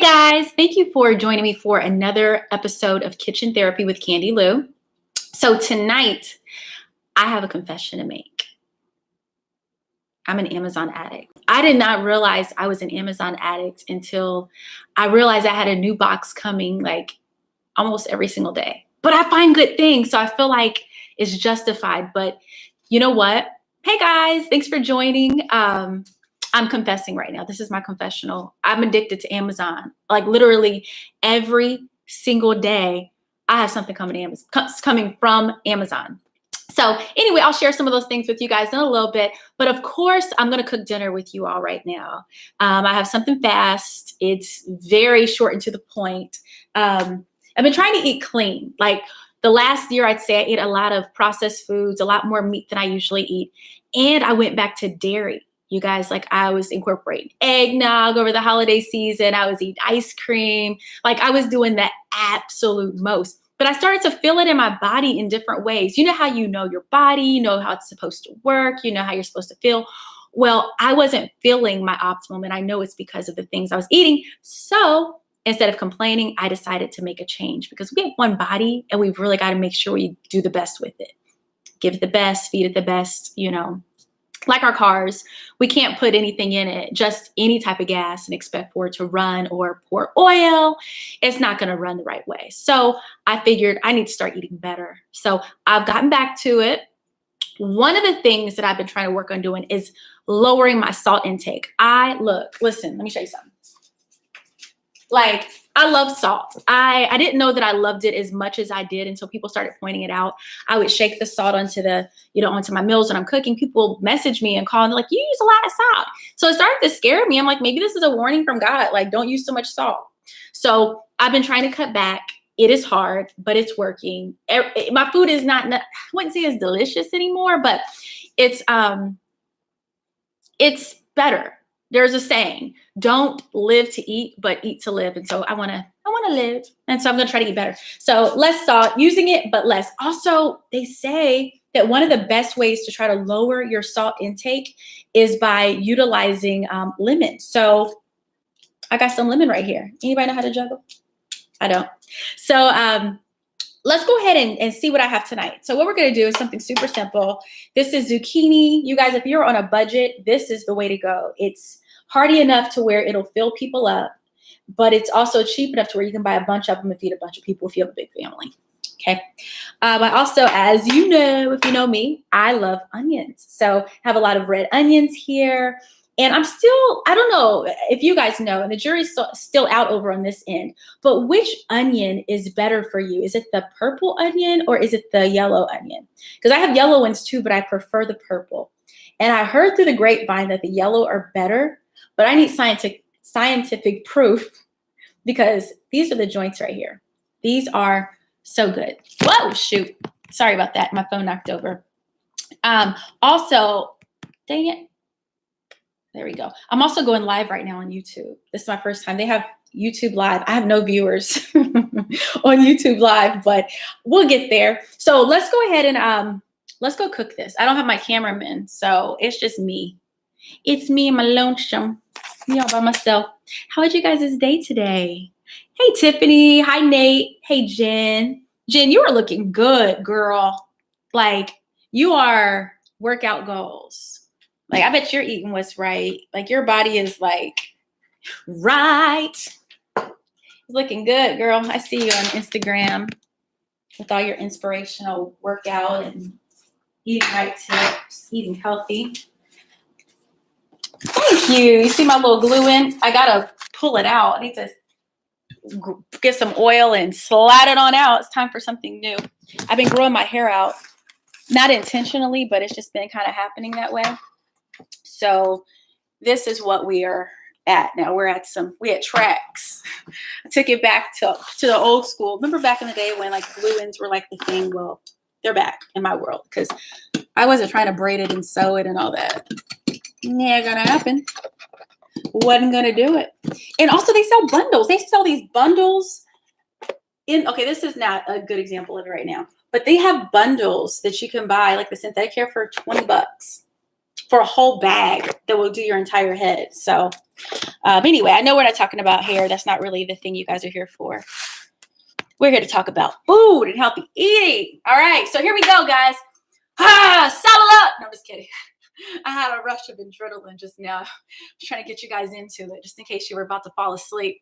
guys, thank you for joining me for another episode of Kitchen Therapy with Candi-Lu. So tonight, I have a confession to make. I'm an Amazon addict. I did not realize I was an Amazon addict until I realized I had a new box coming like almost every single day. But I find good things, so I feel like it's justified. But you know what? Hey guys, thanks for joining. I'm confessing right now. This is my confessional. I'm addicted to Amazon. Like literally every single day, I have something coming from Amazon. So anyway, I'll share some of those things with you guys in a little bit. But of course, I'm going to cook dinner with you all right now. I have something fast. It's very short and to the point. I've been trying to eat clean. Like the last year, I'd say I ate a lot of processed foods, a lot more meat than I usually eat. And I went back to dairy. You guys, like I was incorporating eggnog over the holiday season. I was eating ice cream. Like I was doing the absolute most. But I started to feel it in my body in different ways. You know how you know your body, you know how it's supposed to work, you know how you're supposed to feel. Well, I wasn't feeling my optimum, and I know it's because of the things I was eating. So instead of complaining, I decided to make a change because we have one body and we've really got to make sure we do the best with it. Give it the best, feed it the best, you know. Like our cars, we can't put anything in it, just any type of gas and expect for it to run or pour oil. It's not going to run the right way. So I figured I need to start eating better. So I've gotten back to it. One of the things that I've been trying to work on doing is lowering my salt intake. Listen, let me show you something. Like, I love salt. I didn't know that I loved it as much as I did until people started pointing it out. I would shake the salt onto my meals when I'm cooking. People message me and call and they're like, you use a lot of salt. So it started to scare me. I'm like, maybe this is a warning from God. Like, don't use so much salt. So I've been trying to cut back. It is hard, but it's working. My food is not, I wouldn't say it's delicious anymore, but it's better. There's a saying, don't live to eat, but eat to live. And so I want to live. And so I'm going to try to eat better. So less salt, using it, but less. Also, they say that one of the best ways to try to lower your salt intake is by utilizing lemon. So I got some lemon right here. Anybody know how to juggle? I don't. So let's go ahead and see what I have tonight. So what we're going to do is something super simple. This is zucchini. You guys, if you're on a budget, this is the way to go. It's hearty enough to where it'll fill people up, but it's also cheap enough to where you can buy a bunch of them and feed a bunch of people if you have a big family. Okay. I also, as you know, if you know me, I love onions. So I have a lot of red onions here. And I don't know if you guys know, and the jury's still out over on this end, but which onion is better for you? Is it the purple onion or is it the yellow onion? Because I have yellow ones too, but I prefer the purple. And I heard through the grapevine that the yellow are better, but I need scientific proof because these are the joints right here. These are so good. Whoa, shoot. Sorry about that. My phone knocked over. Also, dang it. There we go. I'm also going live right now on YouTube. This is my first time. They have YouTube Live. I have no viewers on YouTube Live, but we'll get there. So let's go ahead and let's go cook this. I don't have my cameraman, so it's just me. It's me and my lonesome. Me all by myself. How was you guys' day today? Hey, Tiffany. Hi, Nate. Hey, Jen. Jen, you are looking good, girl. Like, you are workout goals. Like, I bet you're eating what's right. Like, your body is like, right. Looking good, girl. I see you on Instagram with all your inspirational workout and eating right tips, eating healthy. Thank you. You see my little glue in? I got to pull it out. I need to get some oil and slide it on out. It's time for something new. I've been growing my hair out. Not intentionally, but it's just been kind of happening that way. So this is what we are at now. We had tracks. I took it back to the old school. Remember back in the day when like glue-ins were like the thing? Well, they're back in my world because I wasn't trying to braid it and sew it and all that. Not gonna happen. Wasn't gonna do it. And also they sell bundles. They sell these bundles okay, this is not a good example of it right now, but they have bundles that you can buy like the synthetic hair for $20. for a whole bag that will do your entire head. So anyway, I know we're not talking about hair. That's not really the thing you guys are here for. We're here to talk about food and healthy eating. All right, so here we go, guys. Saddle up. No, I'm just kidding. I had a rush of adrenaline just now. I'm trying to get you guys into it, just in case you were about to fall asleep.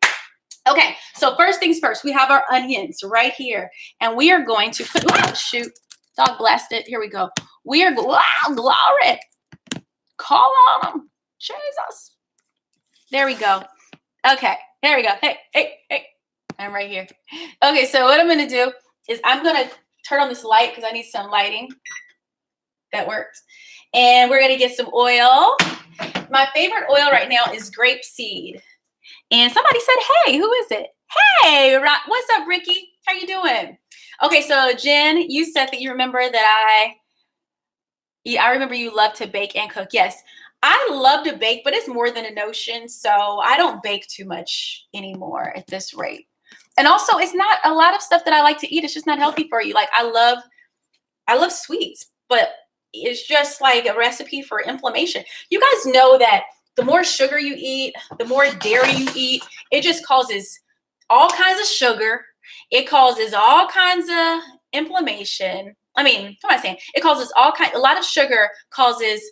Okay, so first things first, we have our onions right here. And we are going to put, oh, shoot, dog blasted. Here we go. We are, wow, glory. Call on them. Jesus. There we go. Okay, there we go. Hey, hey, hey. I'm right here. Okay, so what I'm going to do is I'm going to turn on this light because I need some lighting. That works. And we're going to get some oil. My favorite oil right now is grapeseed. And somebody said, hey, who is it? Hey, what's up, Ricky? How you doing? Okay, so Jen, you said that you remember that I remember you love to bake and cook. Yes, I love to bake, but it's more than a notion. So I don't bake too much anymore at this rate. And also, it's not a lot of stuff that I like to eat. It's just not healthy for you. Like I love sweets, but it's just like a recipe for inflammation. You guys know that the more sugar you eat, the more dairy you eat, it just causes all kinds of sugar. It causes all kinds of inflammation. I mean, what am I saying? It causes a lot of sugar causes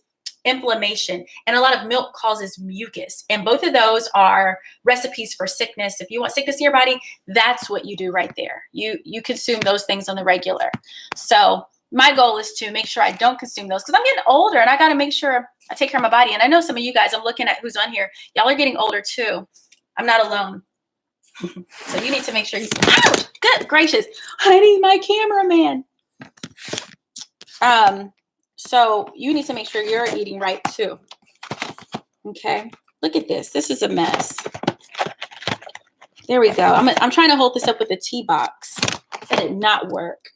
inflammation, and a lot of milk causes mucus. And both of those are recipes for sickness. If you want sickness in your body, that's what you do right there. You consume those things on the regular. So my goal is to make sure I don't consume those because I'm getting older and I got to make sure I take care of my body. And I know some of you guys, I'm looking at who's on here. Y'all are getting older too. I'm not alone. So you need to make sure you, ouch, good gracious. I need my cameraman. So you need to make sure you're eating right too. Okay. Look at this. This is a mess. There we go. I'm trying to hold this up with a tea box. That did not work.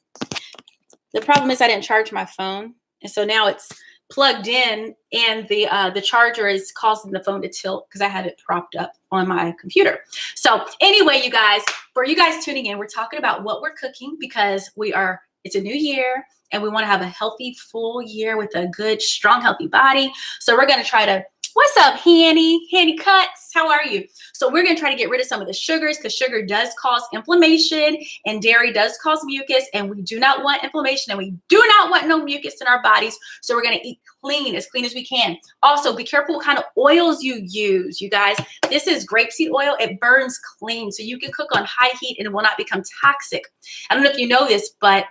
The problem is I didn't charge my phone. And so now it's plugged in and the charger is causing the phone to tilt because I have it propped up on my computer. So anyway, you guys, for you guys tuning in, we're talking about what we're cooking because it's a new year and we want to have a healthy, full year with a good, strong, healthy body. So we're going to try to, what's up, Hanny? Hanny Cuts, how are you? So we're going to try to get rid of some of the sugars because sugar does cause inflammation and dairy does cause mucus, and we do not want inflammation and we do not want no mucus in our bodies. So we're going to eat clean as we can. Also, be careful what kind of oils you use, you guys. This is grapeseed oil. It burns clean, so you can cook on high heat and it will not become toxic. I don't know if you know this, but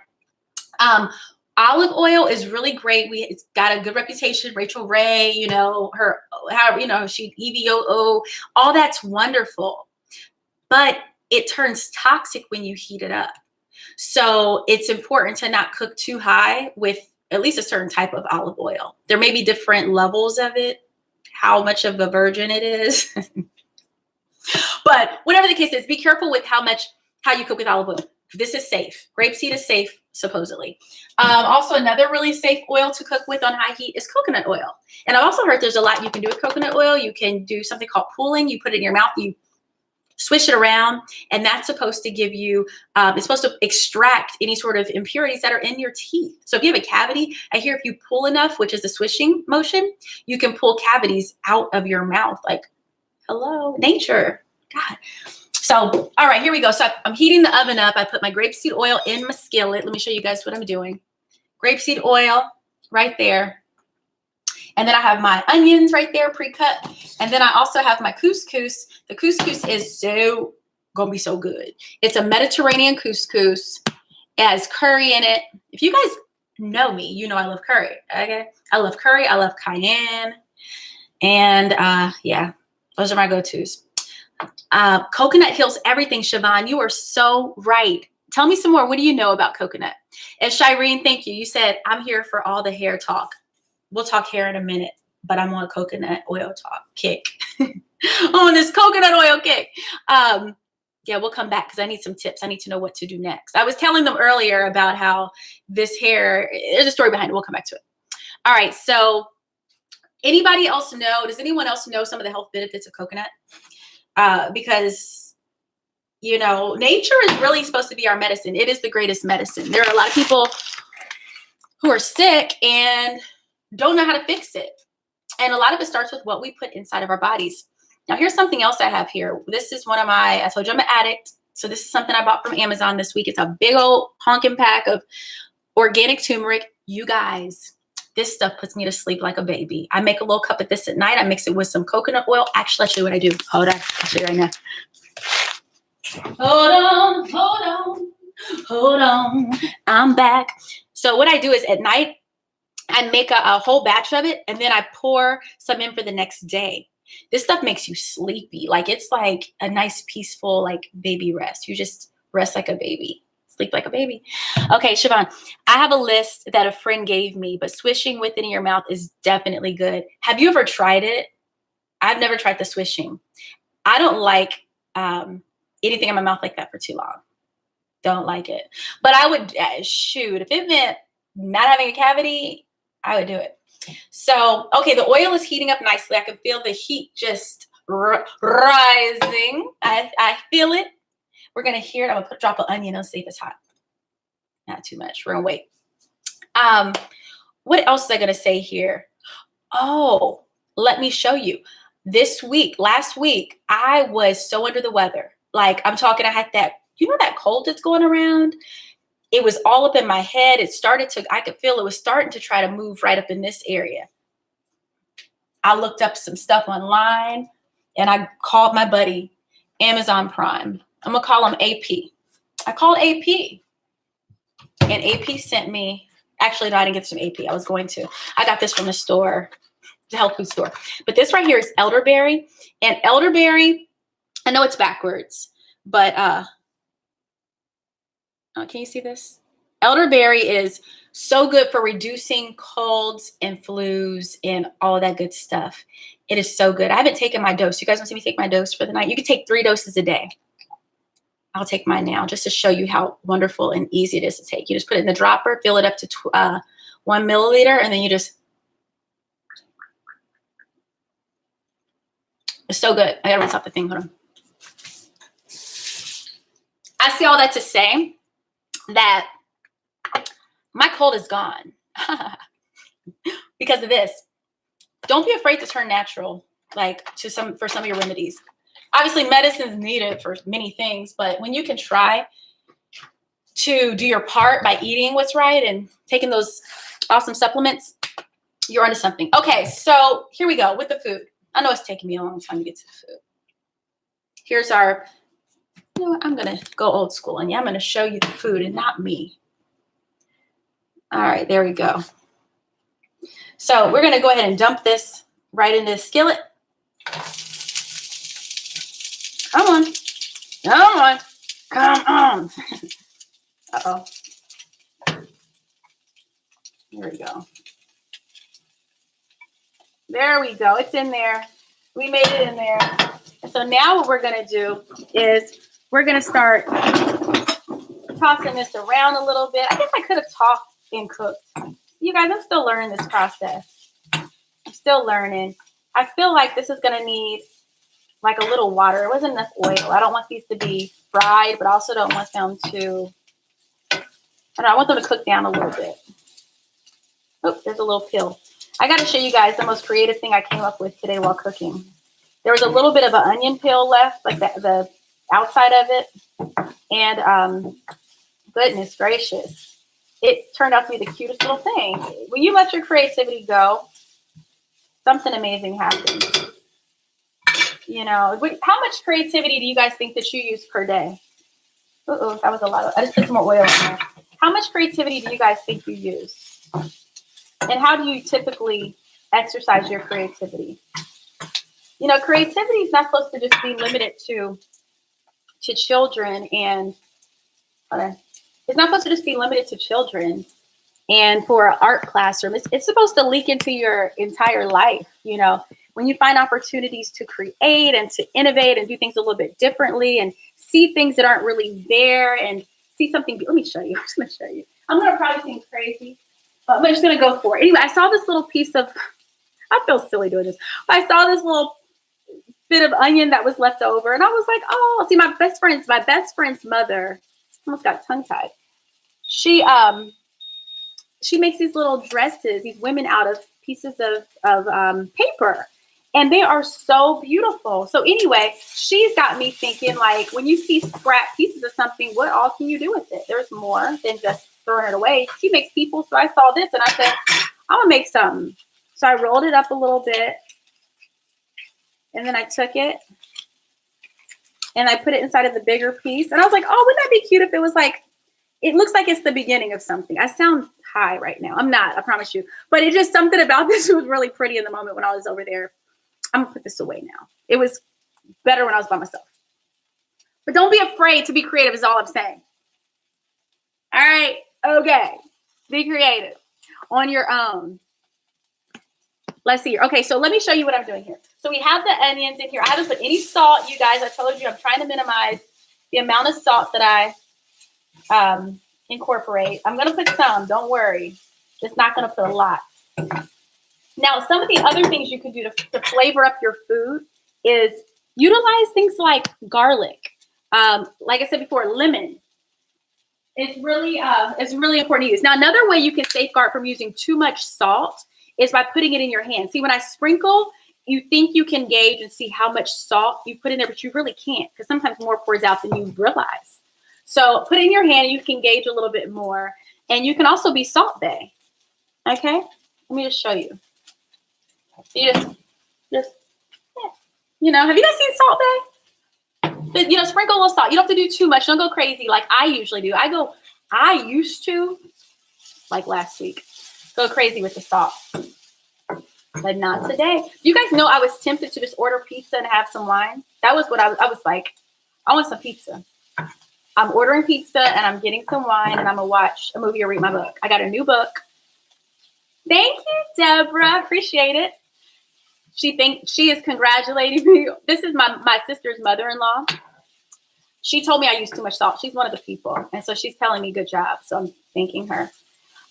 olive oil is really great. It's got a good reputation. Rachel Ray, she EVOO, all that's wonderful. But it turns toxic when you heat it up. So it's important to not cook too high with at least a certain type of olive oil. There may be different levels of it, how much of a virgin it is. But whatever the case is, be careful with how you cook with olive oil. This is safe. Grapeseed is safe, supposedly. Also, another really safe oil to cook with on high heat is coconut oil. And I've also heard there's a lot you can do with coconut oil. You can do something called pooling. You put it in your mouth, you swish it around, and that's supposed to give you, it's supposed to extract any sort of impurities that are in your teeth. So if you have a cavity, I hear if you pull enough, which is a swishing motion, you can pull cavities out of your mouth. Like, hello, nature. God. So, all right, here we go. So I'm heating the oven up. I put my grapeseed oil in my skillet. Let me show you guys what I'm doing. Grapeseed oil right there. And then I have my onions right there pre-cut. And then I also have my couscous. The couscous is going to be so good. It's a Mediterranean couscous. It has curry in it. If you guys know me, you know I love curry. Okay? I love curry. I love cayenne. And yeah, those are my go-tos. Coconut heals everything, Siobhan. You are so right. Tell me some more. What do you know about coconut? And Shireen, thank you. You said, I'm here for all the hair talk. We'll talk hair in a minute, but I'm on a coconut oil talk kick. On this coconut oil kick. Yeah, we'll come back because I need some tips. I need to know what to do next. I was telling them earlier about how this hair, there's a story behind it. We'll come back to it. All right. So anybody else know, does anyone else know some of the health benefits of coconut? Because, nature is really supposed to be our medicine. It is the greatest medicine. There are a lot of people who are sick and don't know how to fix it. And a lot of it starts with what we put inside of our bodies. Now, here's something else I have here. This is one of I told you I'm an addict. So this is something I bought from Amazon this week. It's a big old honking pack of organic turmeric. You guys, this stuff puts me to sleep like a baby. I make a little cup of this at night. I mix it with some coconut oil. Actually, I'll show you what I do. Hold on. I'll show you right now. Hold on. I'm back. So what I do is at night, I make a whole batch of it, and then I pour some in for the next day. This stuff makes you sleepy. Like, it's like a nice, peaceful, like, baby rest. You just rest like a baby. Sleep like a baby. Okay, Siobhan, I have a list that a friend gave me, but swishing with it in your mouth is definitely good. Have you ever tried it? I've never tried the swishing. I don't like anything in my mouth like that for too long. Don't like it. But I would, shoot, if it meant not having a cavity, I would do it. So, okay, the oil is heating up nicely. I can feel the heat just rising. I feel it. We're going to hear it. I'm going to drop an onion and see if it's hot. Not too much. We're going to wait. What else was I going to say here? Oh, let me show you. Last week, I was so under the weather. Like, I'm talking, I had that, that cold that's going around? It was all up in my head. I could feel it was starting to try to move right up in this area. I looked up some stuff online, and I called my buddy, Amazon Prime. I'm going to call him AP. I called AP, and AP sent me, actually, no, I didn't get this from AP. I was going to. I got this from the store, the health food store. But this right here is elderberry. And elderberry, I know it's backwards, but can you see this? Elderberry is so good for reducing colds and flus and all of that good stuff. It is so good. I haven't taken my dose. You guys want to see me take my dose for the night? You can take 3 doses a day. I'll take mine now just to show you how wonderful and easy it is to take. You just put it in the dropper, fill it up to 1 milliliter, and then you just, it's so good. I gotta rinse off the thing. Hold on. I say all that to say that my cold is gone because of this. Don't be afraid to turn natural, like for some of your remedies. Obviously, medicine is needed for many things, but when you can try to do your part by eating what's right and taking those awesome supplements, you're onto something. Okay, so here we go with the food. I know it's taking me a long time to get to the food. Here's our, I'm going to go old school on you. I'm going to show you the food and not me. All right, there we go. So we're going to go ahead and dump this right into the skillet. Come on. Come on. Come on. Uh-oh. Here we go. There we go. It's in there. We made it in there. And so now what we're going to do is we're going to start tossing this around a little bit. I guess I could have tossed and cooked. You guys, I'm still learning this process. I'm still learning. I feel like this is going to need like a little water. It wasn't enough oil. I don't want these to be fried, but I also don't want them to, I want them to cook down a little bit. Oh, there's a little peel. I got to show you guys the most creative thing I came up with today while cooking. There was a little bit of an onion peel left, like the outside of it. And goodness gracious, it turned out to be the cutest little thing. When you let your creativity go, something amazing happens. How much creativity do you guys think that you use per day? Uh-oh, that was a lot. I just put some more oil in there. How much creativity do you guys think you use? And how do you typically exercise your creativity? Creativity is not supposed to just be limited to children and it's not supposed to just be limited to children and for an art classroom. It's supposed to leak into your entire life. When you find opportunities to create and to innovate and do things a little bit differently and see things that aren't really there and see something. Let me show you. I'm just going to show you. I'm going to probably seem crazy, but I'm just going to go for it. Anyway, I saw this little piece of, I feel silly doing this. I saw this little bit of onion that was left over. And I was like, oh, see, my best friend's mother, almost got tongue tied. She makes these little dresses, these women out of pieces of paper. And they are so beautiful. So anyway, she's got me thinking, like, when you see scrap pieces of something, what all can you do with it? There's more than just throwing it away. She makes people. So I saw this and I said, I'm gonna make something. So I rolled it up a little bit. And then I took it and I put it inside of the bigger piece. And I was like, oh, wouldn't that be cute if it was like, it looks like it's the beginning of something. I sound high right now. I'm not, I promise you. But it's just something about this was really pretty in the moment when I was over there. I'm gonna put this away now. It was better when I was by myself. But don't be afraid to be creative is all I'm saying. All right, okay. Be creative on your own. Let's see here. Okay, so let me show you what I'm doing here. So we have the onions in here. I haven't put any salt, you guys. I told you I'm trying to minimize the amount of salt that I incorporate. I'm gonna put some, don't worry. Just not gonna put a lot. Now, some of the other things you can do to flavor up your food is utilize things like garlic. Like I said before, lemon. It's really important to use. Now, another way you can safeguard from using too much salt is by putting it in your hand. See, when I sprinkle, you think you can gauge and see how much salt you put in there, but you really can't because sometimes more pours out than you realize. So put it in your hand, you can gauge a little bit more. And you can also be Salt Bae. Okay? Let me just show you. You just, yeah. You know, have you guys seen Salt Bae? But, you know, sprinkle a little salt. You don't have to do too much. Don't go crazy like I usually do. I used to, like last week, go crazy with the salt. But not today. You guys know I was tempted to just order pizza and have some wine. That was what I was like, I want some pizza. I'm ordering pizza and I'm getting some wine and I'm going to watch a movie or read my book. I got a new book. Thank you, Deborah. Appreciate it. She is congratulating me. This is my sister's mother-in-law. She told me I use too much salt. She's one of the people. And so she's telling me good job. So I'm thanking her.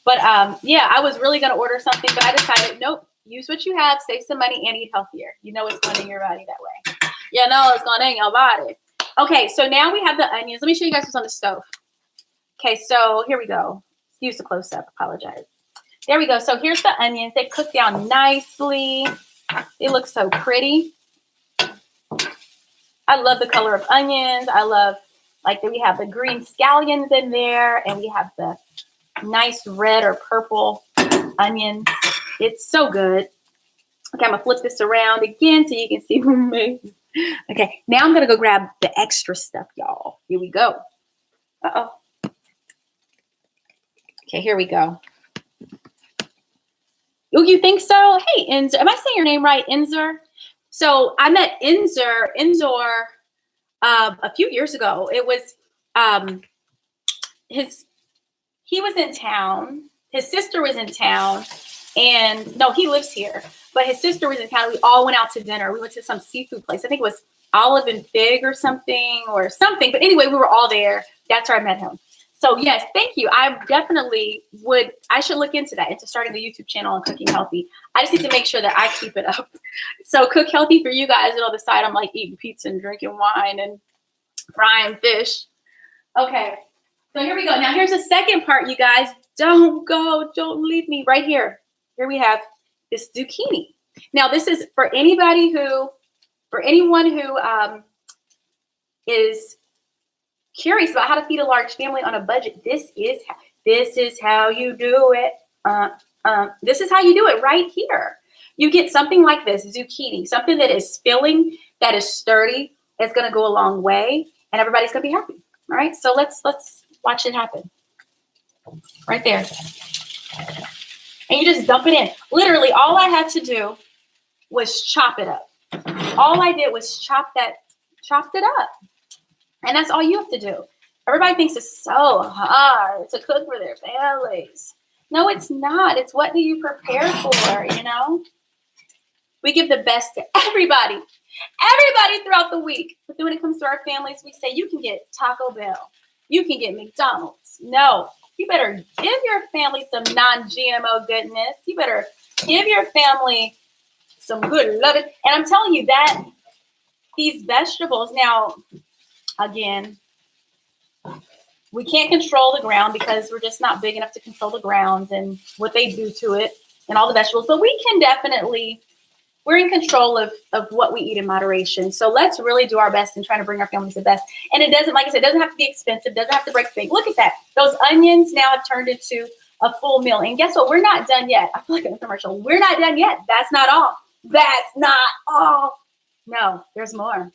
But yeah, I was really going to order something, but I decided, nope, use what you have, save some money, and eat healthier. You know it's going in your body that way. You know it's going in your body. Okay, so now we have the onions. Let me show you guys what's on the stove. Okay, so here we go. Excuse the close-up. Apologize. There we go. So here's the onions. They cook down nicely. They look so pretty. I love the color of onions. I love, like, we have the green scallions in there, and we have the nice red or purple onions. It's so good. Okay, I'm going to flip this around again so you can see me. Okay, now I'm going to go grab the extra stuff, y'all. Here we go. Uh-oh. Okay, here we go. Oh, you think so? Hey, Inzor. Am I saying your name right, Inzor? So I met Inzor a few years ago. It was he was in town. His sister was in town. And no, he lives here. But his sister was in town. We all went out to dinner. We went to some seafood place. I think it was Olive and Fig or something. But anyway, we were all there. That's where I met him. So yes, thank you. I definitely would. I should look into that, into starting the YouTube channel and cooking healthy. I just need to make sure that I keep it up. So cook healthy for you guys. And on the side, I'm like eating pizza and drinking wine and frying fish. Okay. So here we go. Now here's the second part, you guys. Don't go. Don't leave me. Right here. Here we have this zucchini. Now this is for anyone who is curious about how to feed a large family on a budget. This is how you do it. This is how you do it right here. You get something like this, zucchini, something that is filling, that is sturdy. It's going to go a long way, and everybody's going to be happy. All right, so let's watch it happen. Right there. And you just dump it in. Literally, all I had to do was chop it up. All I did was chopped it up. And that's all you have to do. Everybody thinks it's so hard to cook for their families. No, it's not. It's what do you prepare for, you know? We give the best to everybody throughout the week. But then when it comes to our families, we say, you can get Taco Bell. You can get McDonald's. No, you better give your family some non-GMO goodness. You better give your family some good love. And I'm telling you that these vegetables, now, again, we can't control the ground because we're just not big enough to control the ground and what they do to it. and all the vegetables, but we can definitely, we're in control of what we eat in moderation. So let's really do our best and try to bring our families the best. And it doesn't, like I said, it doesn't have to be expensive. Doesn't have to break the bank. Look at that. Those onions now have turned into a full meal. And guess what? We're not done yet. I feel like a commercial. We're not done yet. That's not all. That's not all. No, there's more.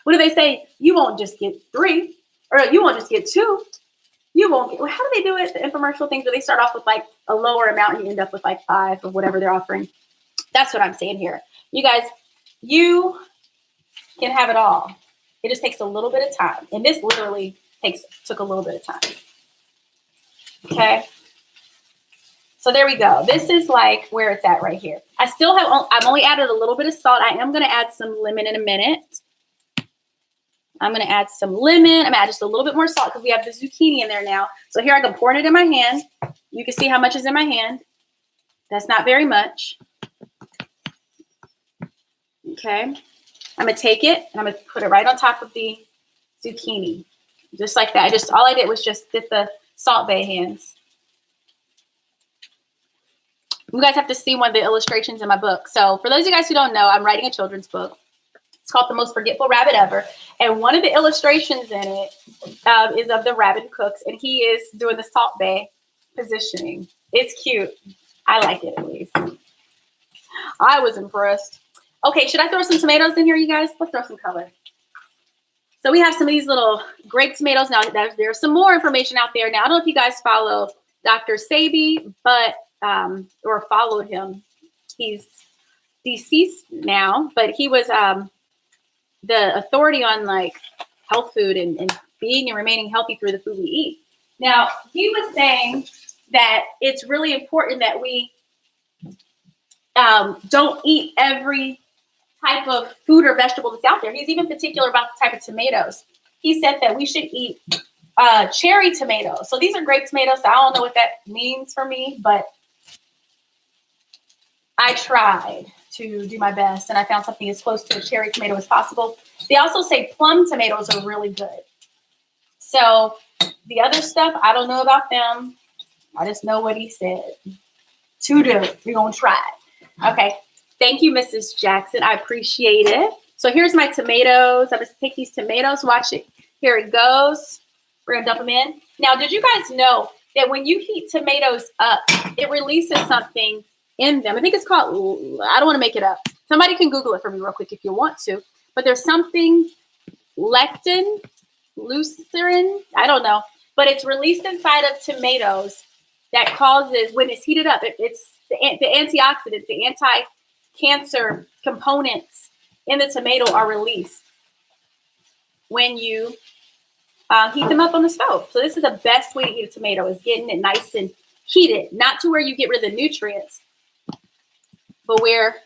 What do they say? You won't just get 3, or you won't just get 2. You won't get, how do they do it? The infomercial things where they start off with like a lower amount and you end up with like 5 or whatever they're offering. That's what I'm saying here. You guys, you can have it all. It just takes a little bit of time. And this literally took a little bit of time. Okay. So there we go. This is like where it's at right here. I still have, I've only added a little bit of salt. I am going to add some lemon in a minute. I'm going to add some lemon. I'm going to add just a little bit more salt because we have the zucchini in there now. So here I can pour it in my hand. You can see how much is in my hand. That's not very much. Okay. I'm going to take it and I'm going to put it right on top of the zucchini. Just like that. All I did was just dip the Salt Bay hands. You guys have to see one of the illustrations in my book. So for those of you guys who don't know, I'm writing a children's book. It's called The Most Forgetful Rabbit Ever. And one of the illustrations in it is of the rabbit who cooks. And he is doing the Salt Bay positioning. It's cute. I like it at least. I was impressed. Okay, should I throw some tomatoes in here, you guys? Let's throw some color. So we have some of these little grape tomatoes. Now, there's some more information out there. Now, I don't know if you guys follow Dr. Sebi, but or followed him. He's deceased now, but he was the authority on like health food and being and remaining healthy through the food we eat. Now, he was saying that it's really important that we don't eat every type of food or vegetable that's out there. He's even particular about the type of tomatoes. He said that we should eat cherry tomatoes. So these are grape tomatoes. So I don't know what that means for me, but I tried to do my best and I found something as close to a cherry tomato as possible. They also say plum tomatoes are really good. So the other stuff, I don't know about them. I just know what he said to do. We're going to try it. Okay. Thank you, Mrs. Jackson. I appreciate it. So here's my tomatoes. I'm going to take these tomatoes. Watch it. Here it goes. We're going to dump them in. Now, did you guys know that when you heat tomatoes up, it releases something in them? I think it's called, I don't want to make it up. Somebody can Google it for me real quick if you want to. But there's something, lectin, lucerne, I don't know. But it's released inside of tomatoes that causes, when it's heated up, it's the antioxidants, the anti-cancer components in the tomato are released when you heat them up on the stove. So this is the best way to eat a tomato, is getting it nice and heated, not to where you get rid of the nutrients, but where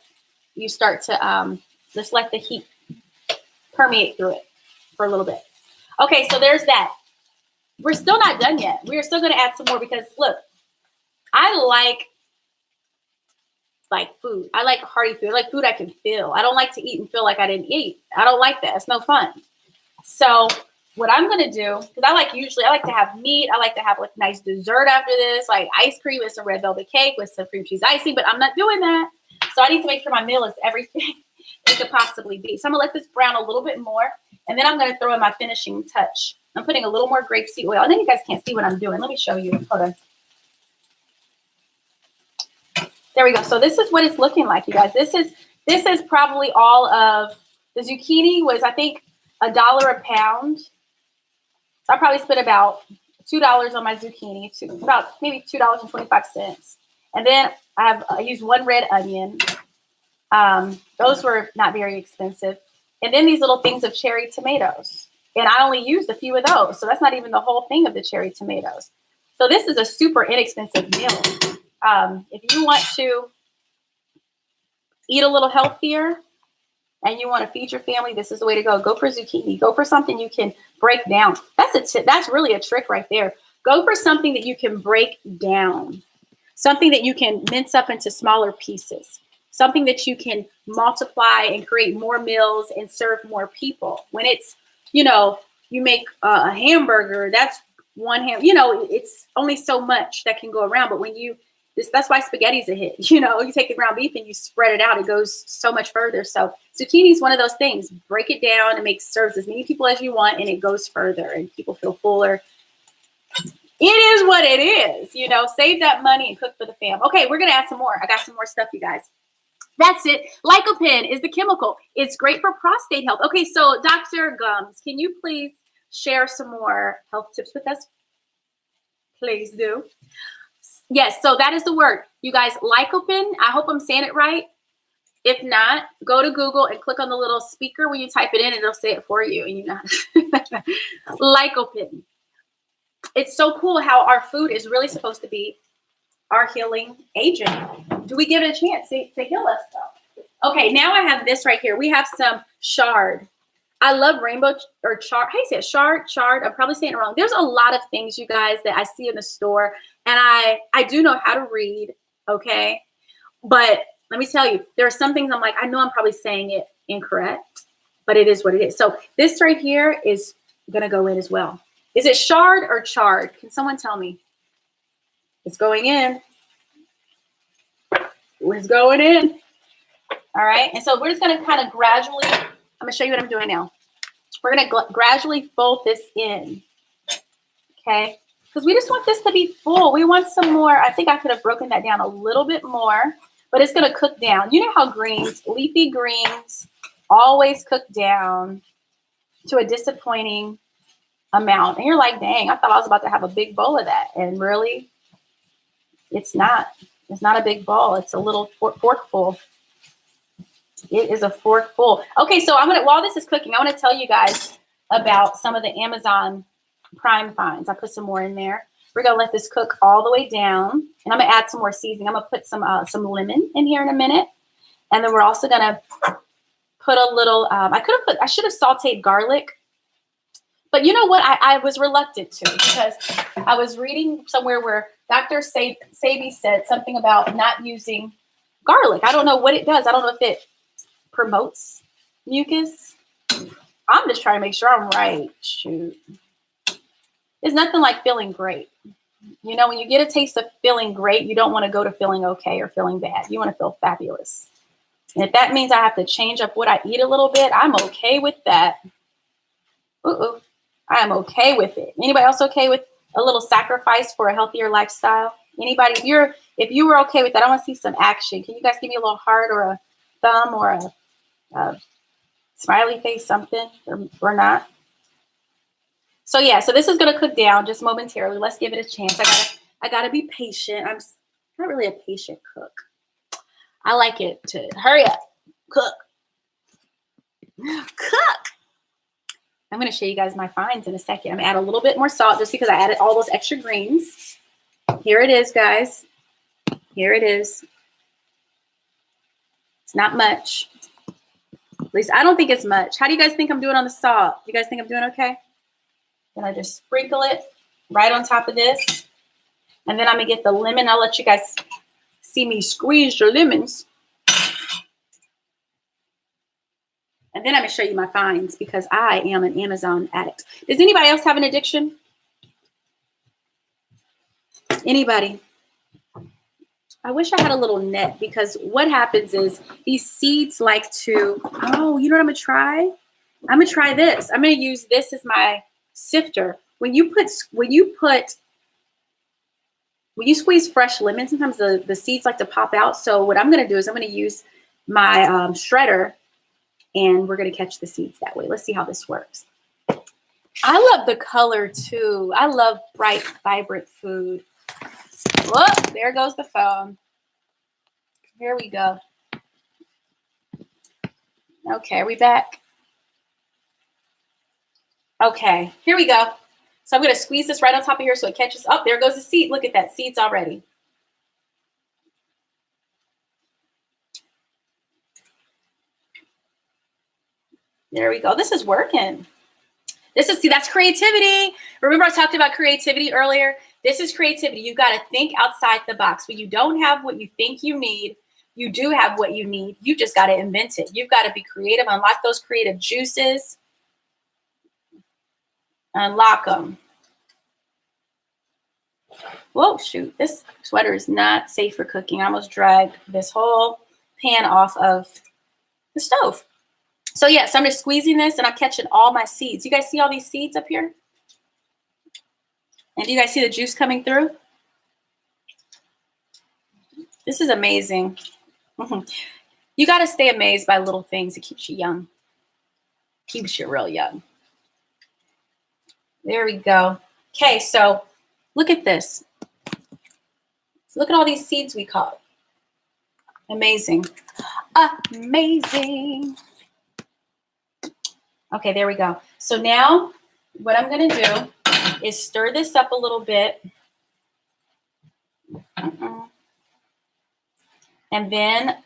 you start to just let the heat permeate through it for a little bit. Okay, so there's that. We're still not done yet. We're still going to add some more because, look, I like food. I like hearty food. I like food I can feel. I don't like to eat and feel like I didn't eat. I don't like that. It's no fun. So what I'm going to do, because I like to have meat. I like to have like nice dessert after this, like ice cream with some red velvet cake with some cream cheese icing, but I'm not doing that. So I need to make sure my meal is everything it could possibly be. So I'm going to let this brown a little bit more, and then I'm going to throw in my finishing touch. I'm putting a little more grapeseed oil. And then you guys can't see what I'm doing. Let me show you. Hold on. There we go. So this is what it's looking like, you guys. This is probably all of the zucchini was, I think, $1 a pound. So I probably spent about $2 on my zucchini, about maybe $2.25. And then I used 1 red onion. Those were not very expensive. And then these little things of cherry tomatoes. And I only used a few of those. So that's not even the whole thing of the cherry tomatoes. So this is a super inexpensive meal. If you want to eat a little healthier and you want to feed your family, this is the way to go. Go for zucchini. Go for something you can break down. That's really a trick right there. Go for something that you can break down. Something that you can mince up into smaller pieces. Something that you can multiply and create more meals and serve more people. When it's, you make a hamburger, that's one ham, it's only so much that can go around. But when you That's why spaghetti's a hit. You know, you take the ground beef and you spread it out. It goes so much further. So zucchini is one of those things. Break it down and serves as many people as you want, and it goes further, and people feel fuller. It is what it is. You know, save that money and cook for the fam. Okay, we're gonna add some more. I got some more stuff, you guys. That's it. Lycopene is the chemical. It's great for prostate health. Okay, so Dr. Gums, can you please share some more health tips with us? Please do. Yes, so that is the word. You guys, lycopene, I hope I'm saying it right. If not, go to Google and click on the little speaker when you type it in, and it'll say it for you. And you know, lycopene. It's so cool how our food is really supposed to be our healing agent. Do we give it a chance to heal us, though? Okay, now I have this right here. We have some chard. I love rainbow or chard. How do you say it? Chard. I'm probably saying it wrong. There's a lot of things, you guys, that I see in the store, and I do know how to read, okay? But let me tell you, there are some things I'm like, I know I'm probably saying it incorrect, but it is what it is. So this right here is going to go in as well. Is it chard or chard? Can someone tell me? It's going in. It's going in. All right. And so we're just going to kind of gradually, I'm going to show you what I'm doing now. We're going to gradually fold this in. Okay. Because we just want this to be full. We want some more. I think I could have broken that down a little bit more, but it's going to cook down. You know how greens, leafy greens, always cook down to a disappointing amount. And you're like, dang, I thought I was about to have a big bowl of that. And really, it's not. It's not a big bowl. It's a little forkful. It is a forkful. Okay, so while this is cooking, I want to tell you guys about some of the Amazon Prime finds. I put some more in there. We're gonna let this cook all the way down, and I'm gonna add some more seasoning. I'm gonna put some lemon in here in a minute, and then we're also gonna put a little. I should have sauteed garlic. But you know what? I was reluctant to, because I was reading somewhere where Dr. Sabi said something about not using garlic. I don't know what it does. I don't know if it promotes mucus. I'm just trying to make sure I'm right. Shoot. It's nothing like feeling great. You know, when you get a taste of feeling great, you don't want to go to feeling okay or feeling bad. You want to feel fabulous. And if that means I have to change up what I eat a little bit, I'm okay with that. I am okay with it. Anybody else okay with a little sacrifice for a healthier lifestyle? Anybody? If you were okay with that, I want to see some action. Can you guys give me a little heart or a thumb or a smiley face, something, or not? So yeah, so this is gonna cook down just momentarily. Let's give it a chance. I gotta be patient. I'm not really a patient cook. I like it to hurry up, cook. I'm going to show you guys my finds in a second. I'm going to add a little bit more salt just because I added all those extra greens. Here it is, guys. Here it is. It's not much. At least I don't think it's much. How do you guys think I'm doing on the salt? You guys think I'm doing okay? Then I just sprinkle it right on top of this. And then I'm going to get the lemon. I'll let you guys see me squeeze your lemons. And then I'm going to show you my finds, because I am an Amazon addict. Does anybody else have an addiction? Anybody? I wish I had a little net, because what happens is these seeds like to, oh, you know what I'm going to try? I'm going to try this. I'm going to use this as my sifter. When you squeeze fresh lemon, sometimes the seeds like to pop out. So what I'm going to do is I'm going to use my shredder, and we're going to catch the seeds that way. Let's see how this works. I love the color too. I love bright, vibrant food. Whoop, there goes the phone. Here we go. Okay, are we back? Okay, here we go. So I'm going to squeeze this right on top of here so it catches. Oh, there goes the seed. Look at that. Seeds already. There we go. This is working. See, that's creativity. Remember I talked about creativity earlier? This is creativity. You've got to think outside the box. When you don't have what you think you need, you do have what you need. You just got to invent it. You've got to be creative. Unlock those creative juices. Unlock them. Whoa, shoot, this sweater is not safe for cooking. I almost dragged this whole pan off of the stove. So yes, I'm just squeezing this and I'm catching all my seeds. You guys see all these seeds up here? And do you guys see the juice coming through? This is amazing. You got to stay amazed by little things. It keeps you young. Keeps you real young. There we go. Okay, so look at this. Look at all these seeds we caught. Amazing. Amazing. Okay, there we go. So now what I'm going to do is stir this up a little bit. And then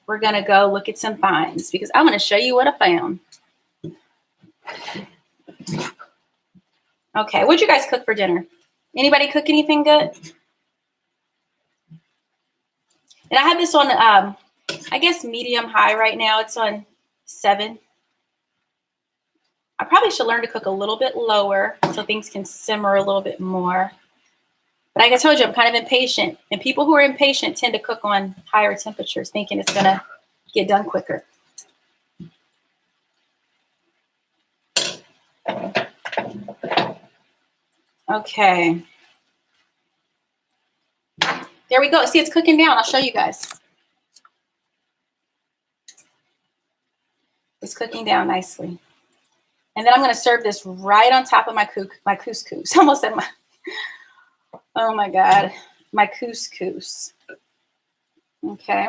we're going to go look at some finds because I'm going to show you what I found. Okay, what'd you guys cook for dinner? Anybody cook anything good? And I have this on, I guess, medium high right now. It's on 7. I probably should learn to cook a little bit lower so things can simmer a little bit more. But like I told you, I'm kind of impatient. And people who are impatient tend to cook on higher temperatures, thinking it's going to get done quicker. Okay. There we go. See, it's cooking down. I'll show you guys. It's cooking down nicely. And then I'm going to serve this right on top of my couscous. Almost said my, oh my God, my couscous. Okay.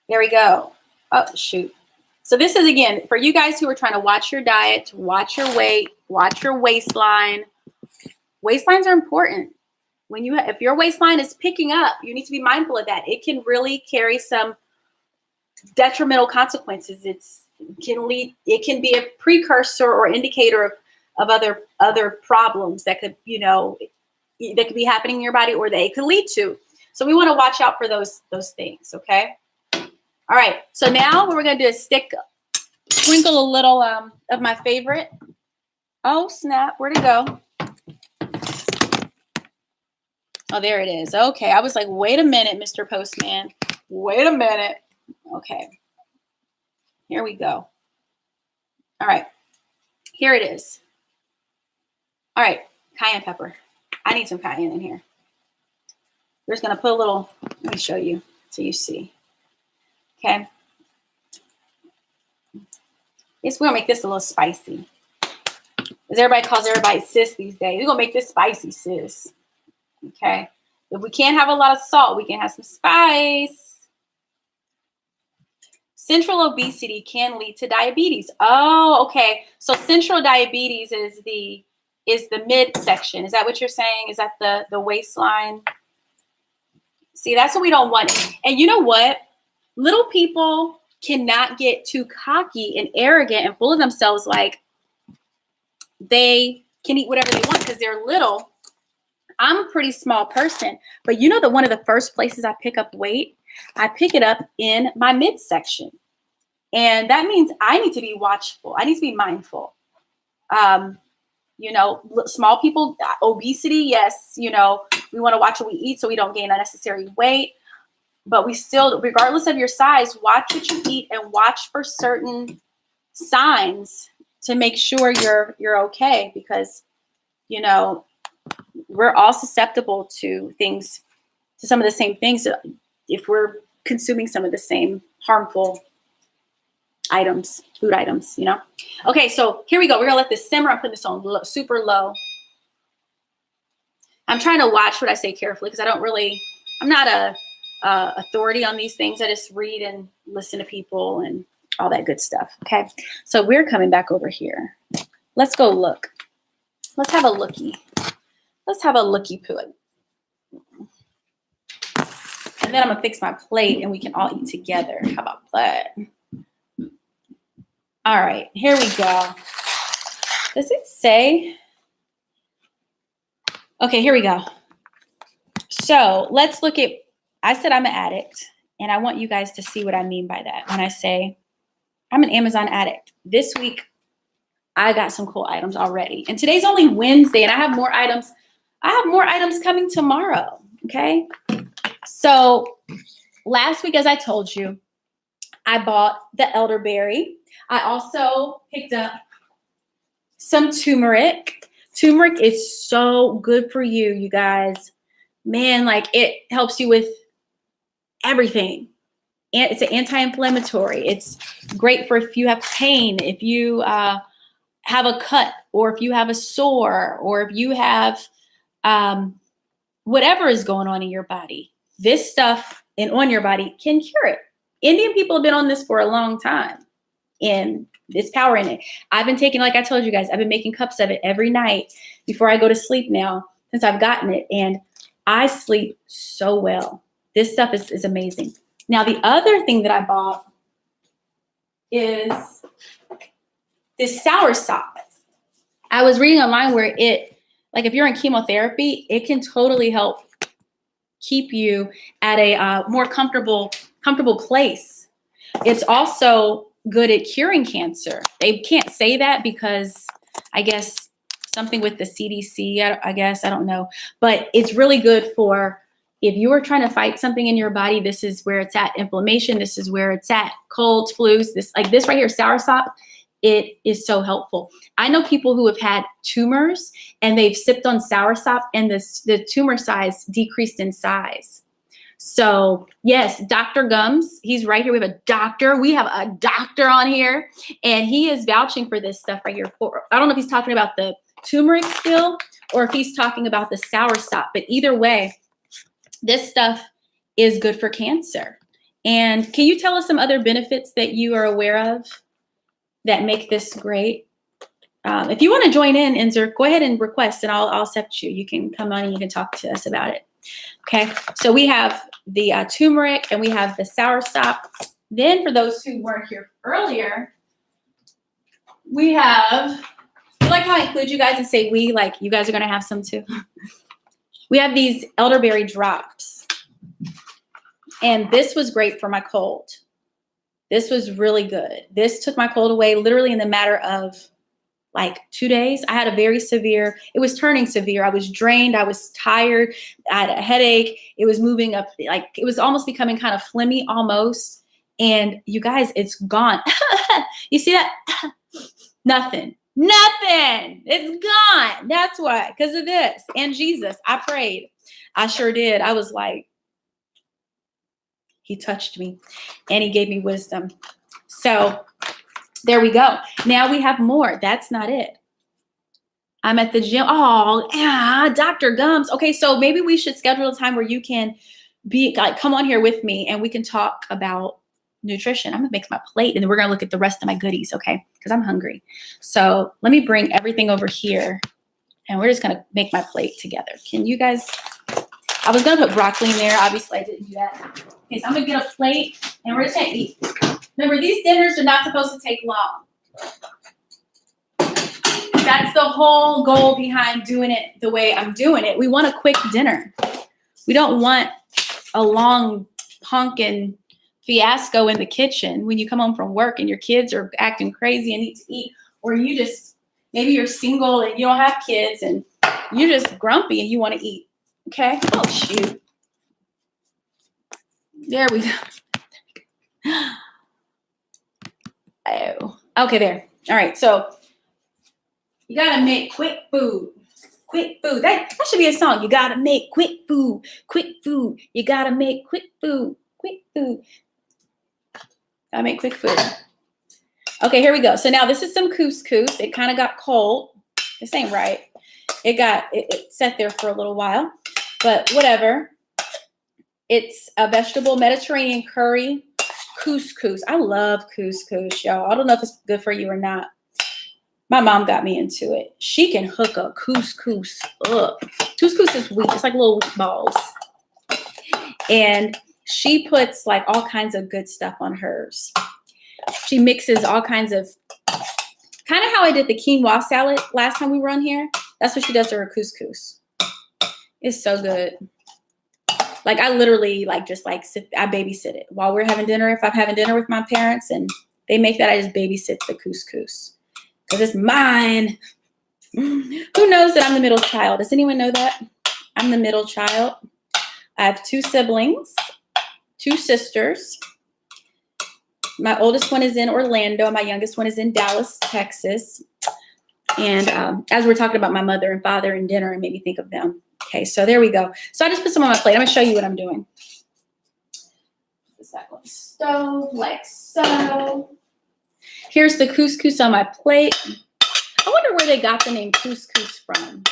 There we go. Oh, shoot. So this is, again, for you guys who are trying to watch your diet, watch your weight, watch your waistline. Waistlines are important. If your waistline is picking up, you need to be mindful of that. It can really carry some detrimental consequences. It can be a precursor or indicator of other problems that could, that could be happening in your body or they could lead to. So we want to watch out for those things, okay? All right, so now what we're going to do is sprinkle a little of my favorite. Oh, snap, where'd it go? Oh, there it is. Okay, I was like, wait a minute, Mr. Postman. Wait a minute. Okay, here we go. All right, here it is. All right, cayenne pepper. I need some cayenne in here. We're just going to put a little, let me show you so you see. Okay. Yes, we're going to make this a little spicy. As everybody calls everybody sis these days. We're going to make this spicy, sis. Okay. If we can't have a lot of salt, we can have some spice. Central obesity can lead to diabetes. Oh, okay. So central diabetes is the midsection. Is that what you're saying? Is that the waistline? See, that's what we don't want. And you know what? Little people cannot get too cocky and arrogant and full of themselves like they can eat whatever they want because they're little. I'm a pretty small person, but you know that one of the first places I pick up weight, I pick it up in my midsection. And that means I need to be watchful. I need to be mindful. Small people, obesity, yes, we want to watch what we eat so we don't gain unnecessary weight. But we still, regardless of your size, watch what you eat and watch for certain signs to make sure you're okay because, we're all susceptible to some of the same things if we're consuming some of the same harmful items, food items, Okay, so here we go. We're going to let this simmer. I'm putting this on super low. I'm trying to watch what I say carefully because I'm not a authority on these things. I just read and listen to people and all that good stuff. Okay, so we're coming back over here. Let's go look. Let's have a looky. Let's have a looky poo. And then I'm gonna fix my plate and we can all eat together. How about that? All right, here we go. Does it say? Okay, here we go. So let's look at, I said I'm an addict, and I want you guys to see what I mean by that. When I say I'm an Amazon addict, this week I got some cool items already. And today's only Wednesday, and I have more items I have more items coming tomorrow. Okay. So last week, as I told you, I bought the elderberry. I also picked up some turmeric. Turmeric is so good for you, you guys. Man, like it helps you with everything. And it's an anti-inflammatory. It's great for if you have pain, if you have a cut, or if you have a sore, or if you have whatever is going on in your body. This stuff and on your body can cure it. Indian people have been on this for a long time, and there's power in it. I've been taking, like I told you guys, I've been making cups of it every night before I go to sleep now since I've gotten it, and I sleep so well. This stuff is amazing. Now, the other thing that I bought is this soursop. I was reading online where it, like if you're in chemotherapy, it can totally help keep you at a more comfortable place. It's also good at curing cancer. They can't say that because I guess something with the CDC, I guess, I don't know. But it's really good for if you are trying to fight something in your body. This is where it's at. Inflammation, this is where it's at. Colds, flus, this right here, soursop. It is so helpful. I know people who have had tumors and they've sipped on soursop and the tumor size decreased in size. So yes, Dr. Gums, he's right here. We have a doctor. We have a doctor on here, and he is vouching for this stuff right here. I don't know if he's talking about the turmeric still or if he's talking about the soursop, but either way, this stuff is good for cancer. And can you tell us some other benefits that you are aware of that make this great? If you want to join in, Inzer, go ahead and request, and I'll accept you. You can come on and you can talk to us about it. Okay, so we have the turmeric and we have the soursop. Then for those who weren't here earlier, we have, you like how I include you guys and say we, like you guys are going to have some too. We have these elderberry drops. And this was great for my cold. This was really good. This took my cold away literally in the matter of like 2 days. I had a very severe, it was turning severe. I was drained. I was tired. I had a headache. It was moving up, like it was almost becoming kind of phlegmy almost. And you guys, it's gone. You see that? Nothing. It's gone. That's why, because of this. And Jesus, I prayed. I sure did. I was like, he touched me and he gave me wisdom. So there we go. Now we have more. That's not it. I'm at the gym. Oh, yeah, Dr. Gums. Okay, so maybe we should schedule a time where you can be like, come on here with me and we can talk about nutrition. I'm gonna make my plate and then we're gonna look at the rest of my goodies, okay? Because I'm hungry. So let me bring everything over here and we're just gonna make my plate together. Can you guys, I was gonna put broccoli in there. Obviously I didn't do that. Okay, so I'm gonna get a plate and we're just gonna eat. Remember, these dinners are not supposed to take long. That's the whole goal behind doing it the way I'm doing it. We want a quick dinner. We don't want a long honking fiasco in the kitchen when you come home from work and your kids are acting crazy and need to eat, or you just, maybe you're single and you don't have kids and you're just grumpy and you want to eat. Okay? Oh, shoot. There we go. Oh, okay, there. All right, so you gotta make quick food. Quick food. That should be a song. You gotta make quick food. Quick food. You gotta make quick food. Quick food. Gotta make quick food. Okay, here we go. So now this is some couscous. It kind of got cold. This ain't right. It sat there for a little while, but whatever. It's a vegetable Mediterranean curry. Couscous. I love couscous, y'all. I don't know if it's good for you or not. My mom got me into it. She can hook up couscous up. Couscous is wheat. It's like little wheat balls. And she puts like all kinds of good stuff on hers. She mixes all kinds of, kind of how I did the quinoa salad last time we were on here. That's what she does to her couscous. It's so good. Like I literally I babysit it while we're having dinner. If I'm having dinner with my parents and they make that, I just babysit the couscous because it's mine. Who knows that I'm the middle child? Does anyone know that? I'm the middle child. I have 2 siblings, 2 sisters. My oldest one is in Orlando. My youngest one is in Dallas, Texas. And as we're talking about my mother and father and dinner, it made me think of them. Okay, so there we go. So I just put some on my plate. I'm going to show you what I'm doing. Put that on the stove like so. Here's the couscous on my plate. I wonder where they got the name couscous from.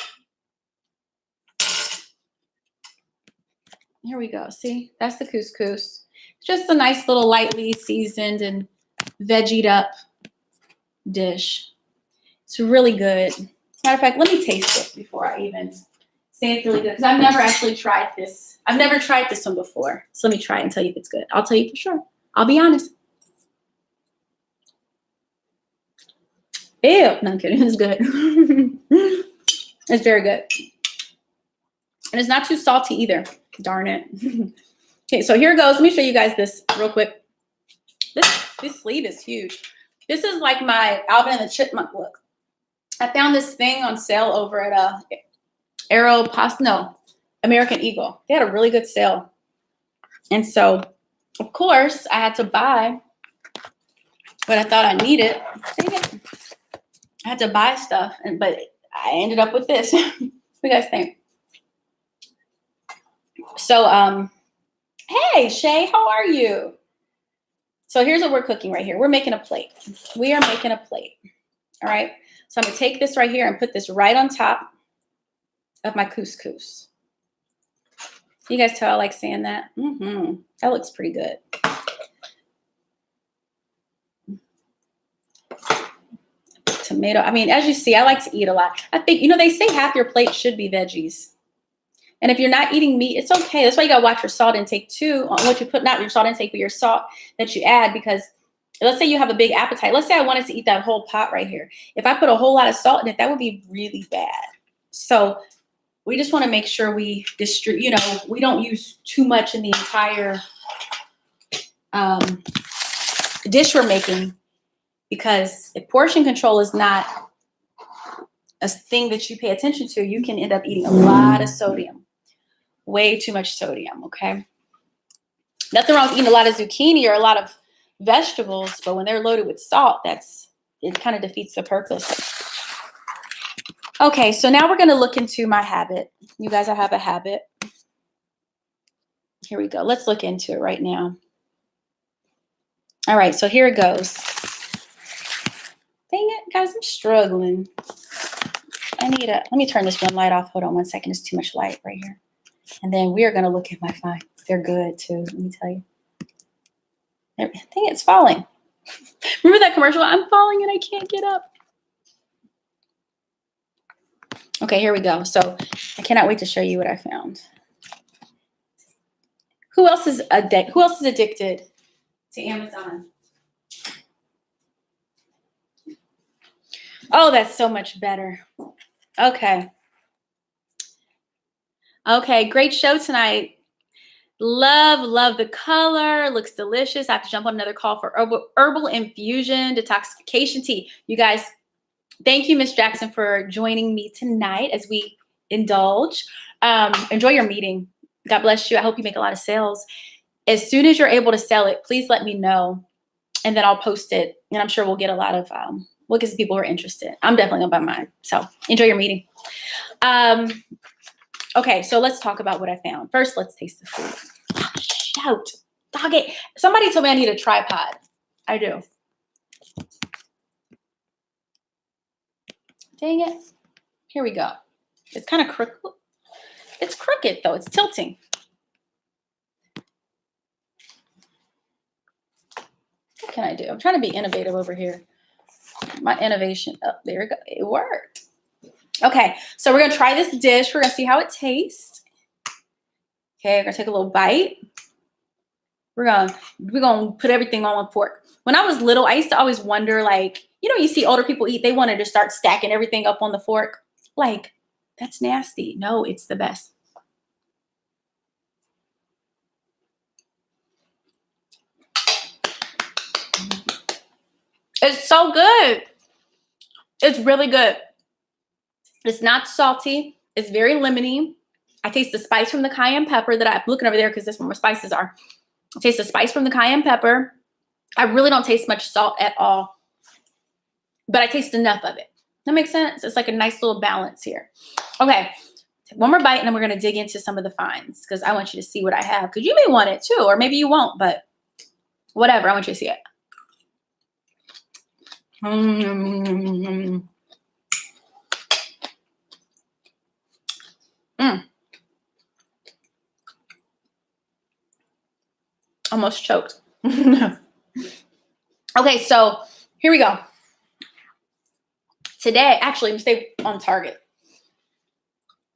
Here we go. See, that's the couscous. Just a nice little lightly seasoned and veggied up dish. It's really good. Matter of fact, let me taste it before I even say it's really good, because I've never actually tried this. I've never tried this one before. So let me try it and tell you if it's good. I'll tell you for sure. I'll be honest. Ew. No, I'm kidding. It's good. It's very good. And it's not too salty either. Darn it. Okay, so here goes. Let me show you guys this real quick. This sleeve is huge. This is like my Alvin and the Chipmunk look. I found this thing on sale over at American Eagle. They had a really good sale. And so, of course, I had to buy what I thought I needed. Dang it. I had to buy stuff, but I ended up with this. What do you guys think? So, hey, Shay, how are you? So here's what we're cooking right here. We're making a plate. We are making a plate. All right. So I'm going to take this right here and put this right on top of my couscous. You guys tell I like saying that? That looks pretty good. Tomato. I mean, as you see, I like to eat a lot. I think, they say half your plate should be veggies. And if you're not eating meat, it's okay. That's why you got to watch your salt intake too, on what you put, not your salt intake, but your salt that you add, because let's say you have a big appetite. Let's say I wanted to eat that whole pot right here. If I put a whole lot of salt in it, that would be really bad. So we just want to make sure we distribute, we don't use too much in the entire dish we're making, because if portion control is not a thing that you pay attention to, you can end up eating a lot of sodium, way too much sodium, okay? Nothing wrong with eating a lot of zucchini or a lot of vegetables, but when they're loaded with salt, it kind of defeats the purpose. Okay, so now we're going to look into my habit. You guys, I have a habit. Here we go. Let's look into it right now. All right, so here it goes. Dang it, guys, I'm struggling. Let me turn this one light off. Hold on one second. It's too much light right here. And then we are going to look at my finds. They're good too, let me tell you. I think it's falling. Remember that commercial? I'm falling and I can't get up. Okay, here we go. So I cannot wait to show you what I found. Who else is addicted to Amazon? Oh, that's so much better. Okay. Okay, great show tonight. Love the color. Looks delicious. I have to jump on another call for herbal infusion detoxification tea. You guys, thank you, Miss Jackson, for joining me tonight as we indulge. Enjoy your meeting. God bless you. I hope you make a lot of sales. As soon as you're able to sell it, please let me know, and then I'll post it. And I'm sure we'll get a lot of we'll get some people who are interested. I'm definitely gonna buy mine. So enjoy your meeting. Okay, so let's talk about what I found. First, let's taste the food. Oh, shout. Dog it. Somebody told me I need a tripod. I do. Dang it. Here we go. It's kind of crooked. It's crooked, though. It's tilting. What can I do? I'm trying to be innovative over here. My innovation. Oh, there we go. It worked. Okay, so we're going to try this dish. We're going to see how it tastes. Okay, we're going to take a little bite. We're going to put everything on one fork. When I was little, I used to always wonder, like, you see older people eat, they wanted to start stacking everything up on the fork. Like, that's nasty. No, it's the best. It's so good. It's really good. It's not salty. It's very lemony. I taste the spice from the cayenne pepper that I'm looking over there because that's where my spices are. I taste the spice from the cayenne pepper. I really don't taste much salt at all, but I taste enough of it. That makes sense? It's like a nice little balance here. Okay, take one more bite and then we're gonna dig into some of the finds because I want you to see what I have because you may want it too, or maybe you won't, but whatever, I want you to see it. Almost choked. Okay, so here we go. Today, actually, stay on target.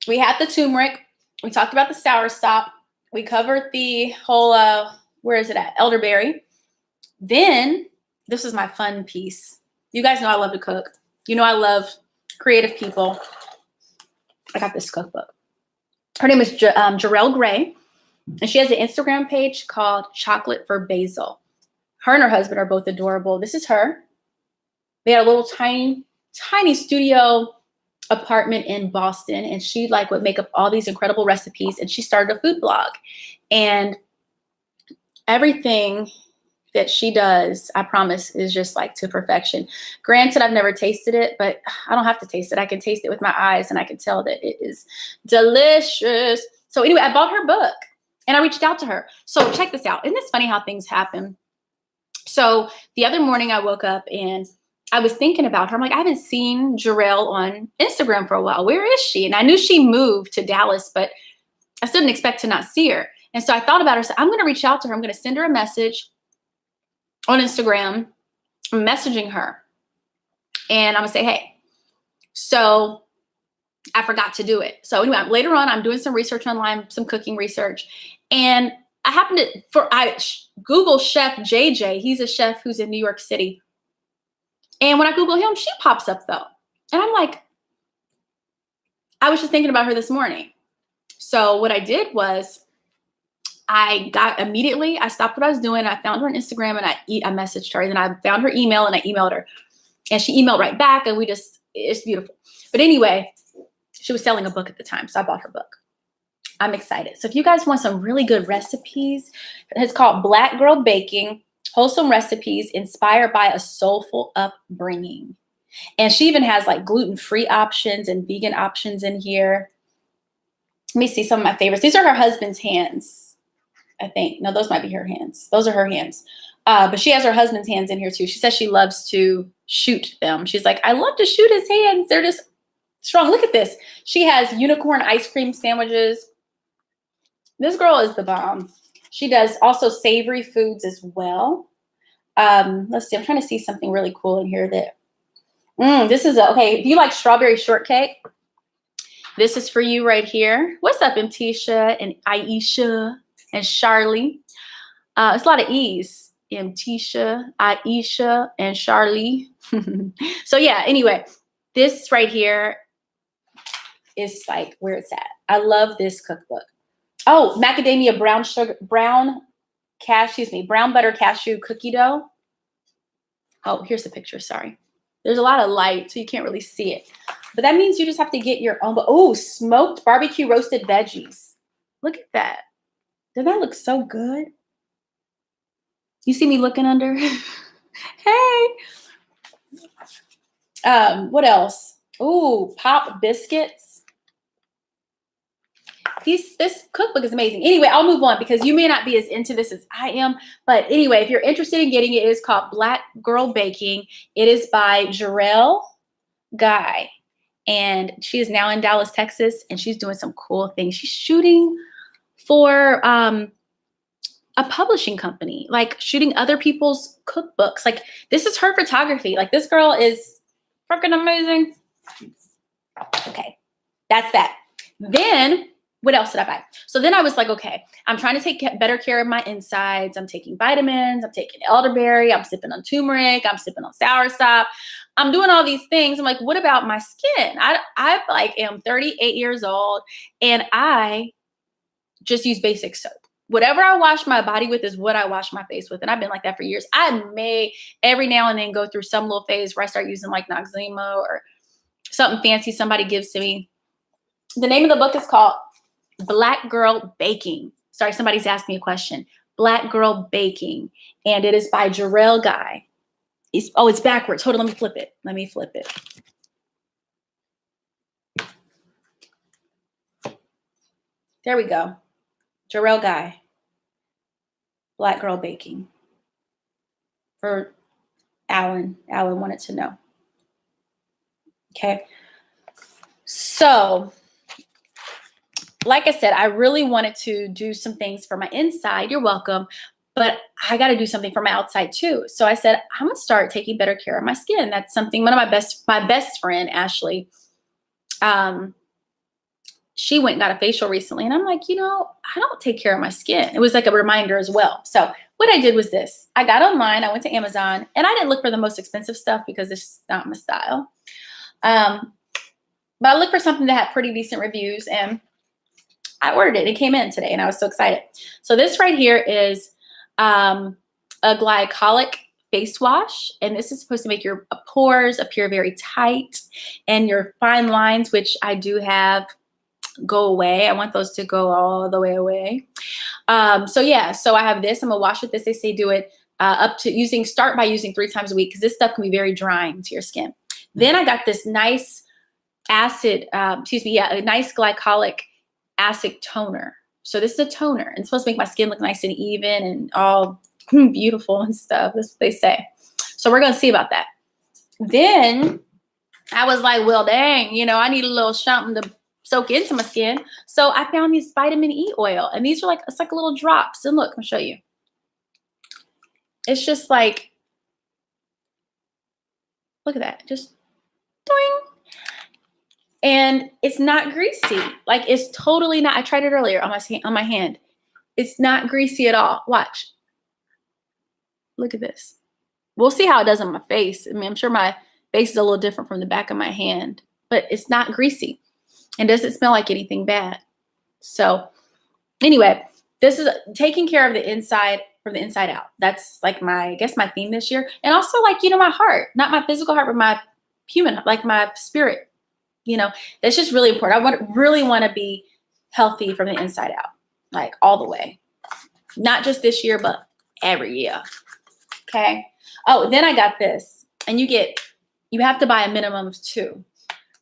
We had the turmeric. We talked about the soursop. We covered the whole, where is it at? Elderberry. Then, this is my fun piece. You guys know I love to cook. You know I love creative people. I got this cookbook. Her name is Jarrell Gray, and she has an Instagram page called Chocolate for Basil. Her and her husband are both adorable. This is her. They had a little tiny studio apartment in Boston, and she like would make up all these incredible recipes, and she started a food blog. And everything that she does, I promise, is just like to perfection. Granted, I've never tasted it, but I don't have to taste it. I can taste it with my eyes, and I can tell that it is delicious. So anyway, I bought her book, and I reached out to her. So check this out. Isn't this funny how things happen? So the other morning I woke up and I was thinking about her. I'm like, I haven't seen Jarrell on Instagram for a while. Where is she? And I knew she moved to Dallas, but I still didn't expect to not see her. And so I thought about her. So I'm going to reach out to her. I'm going to send her a message on Instagram. I'm messaging her. And I'm going to say, hey, so I forgot to do it. So anyway, later on, I'm doing some research online, some cooking research. And I happened to, I Google Chef JJ. He's a chef who's in New York City. And when I Google him, she pops up though. And I'm like, I was just thinking about her this morning. So what I did was I stopped what I was doing. I found her on Instagram and I messaged her. And then I found her email and I emailed her. And she emailed right back and it's beautiful. But anyway, she was selling a book at the time. So I bought her book. I'm excited. So if you guys want some really good recipes, it's called Black Girl Baking, Wholesome Recipes Inspired by a Soulful Upbringing. And she even has like gluten-free options and vegan options in here. Let me see some of my favorites. These are her husband's hands, I think. No, those might be her hands. Those are her hands. But she has her husband's hands in here too. She says she loves to shoot them. She's like, I love to shoot his hands. They're just strong. Look at this. She has unicorn ice cream sandwiches. This girl is the bomb. She does also savory foods as well. Let's see. I'm trying to see something really cool in here that, this is, okay, if you like strawberry shortcake, this is for you right here. What's up, Mtisha and Aisha and Charlie? It's a lot of E's. Mtisha, Aisha, and Charlie. So yeah, anyway, this right here is like where it's at. I love this cookbook. Oh, macadamia brown butter cashew cookie dough. Oh, here's the picture. Sorry. There's a lot of light, so you can't really see it. But that means you just have to get your own. Oh, smoked barbecue roasted veggies. Look at that. Doesn't that look so good? You see me looking under? Hey. What else? Ooh, pop biscuits. This cookbook is amazing. Anyway, I'll move on because you may not be as into this as I am. But anyway, if you're interested in getting it, it is called Black Girl Baking. It is by Jarrell Guy. And she is now in Dallas, Texas, and she's doing some cool things. She's shooting for a publishing company, like shooting other people's cookbooks. Like, this is her photography. Like, this girl is freaking amazing. Okay, that's that. Then what else did I buy? So then I was like, okay, I'm trying to take better care of my insides. I'm taking vitamins. I'm taking elderberry. I'm sipping on turmeric. I'm sipping on soursop. I'm doing all these things. I'm like, what about my skin? I like am 38 years old and I just use basic soap. Whatever I wash my body with is what I wash my face with. And I've been like that for years. I may every now and then go through some little phase where I start using like Noxzema or something fancy somebody gives to me. The name of the book is called Black Girl Baking. Sorry, somebody's asked me a question. Black Girl Baking. And it is by Jarrell Guy. It's backwards. Hold on, let me flip it. Let me flip it. There we go. Jarrell Guy. Black Girl Baking. For Alan. Alan wanted to know. Okay. So, like I said, I really wanted to do some things for my inside. You're welcome. But I got to do something for my outside too. So I said, I'm going to start taking better care of my skin. That's something one of my best friend, Ashley, she went and got a facial recently. And I'm like, I don't take care of my skin. It was like a reminder as well. So what I did was this. I got online. I went to Amazon. And I didn't look for the most expensive stuff because it's not my style. But I looked for something that had pretty decent reviews. And I ordered it. It came in today. And I was so excited. So this right here is a glycolic face wash. And this is supposed to make your pores appear very tight. And your fine lines, which I do have, go away. I want those to go all the way away. So I have this. I'm gonna wash with this. They say do it start by using 3 times a week because this stuff can be very drying to your skin. Then I got this nice a nice glycolic acid toner. So this is a toner and it's supposed to make my skin look nice and even and all beautiful and stuff. That's what they say. So we're gonna see about that. Then I was like, well, dang, I need a little something to soak into my skin. So I found these vitamin E oil and these are it's like little drops. And look, I'll show you. It's just like, look at that. Just doing. And it's not greasy. Like it's totally not. I tried it earlier on my hand. It's not greasy at all. Watch. Look at this. We'll see how it does on my face. I mean, I'm sure my face is a little different from the back of my hand, but it's not greasy. And doesn't smell like anything bad. So anyway, this is taking care of the inside from the inside out. That's like my theme this year. And also my heart, not my physical heart, but my human, like my spirit, that's just really important. I really want to be healthy from the inside out, like all the way, not just this year, but every year. Okay. Oh, then I got this and you have to buy a minimum of 2.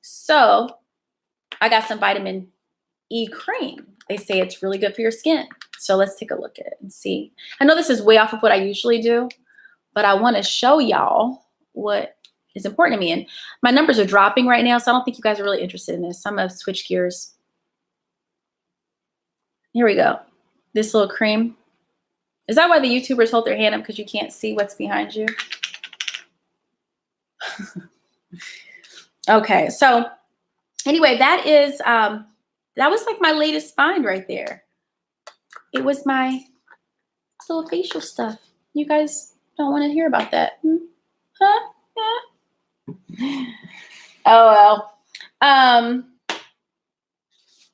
So I got some vitamin E cream. They say it's really good for your skin. So let's take a look at it and see. I know this is way off of what I usually do, but I want to show y'all what is important to me. And my numbers are dropping right now, so I don't think you guys are really interested in this. I'm going to switch gears. Here we go. This little cream. Is that why the YouTubers hold their hand up because you can't see what's behind you? Okay, so anyway, that was like my latest find right there. It was my little facial stuff. You guys don't want to hear about that. Huh? Yeah. Oh, well.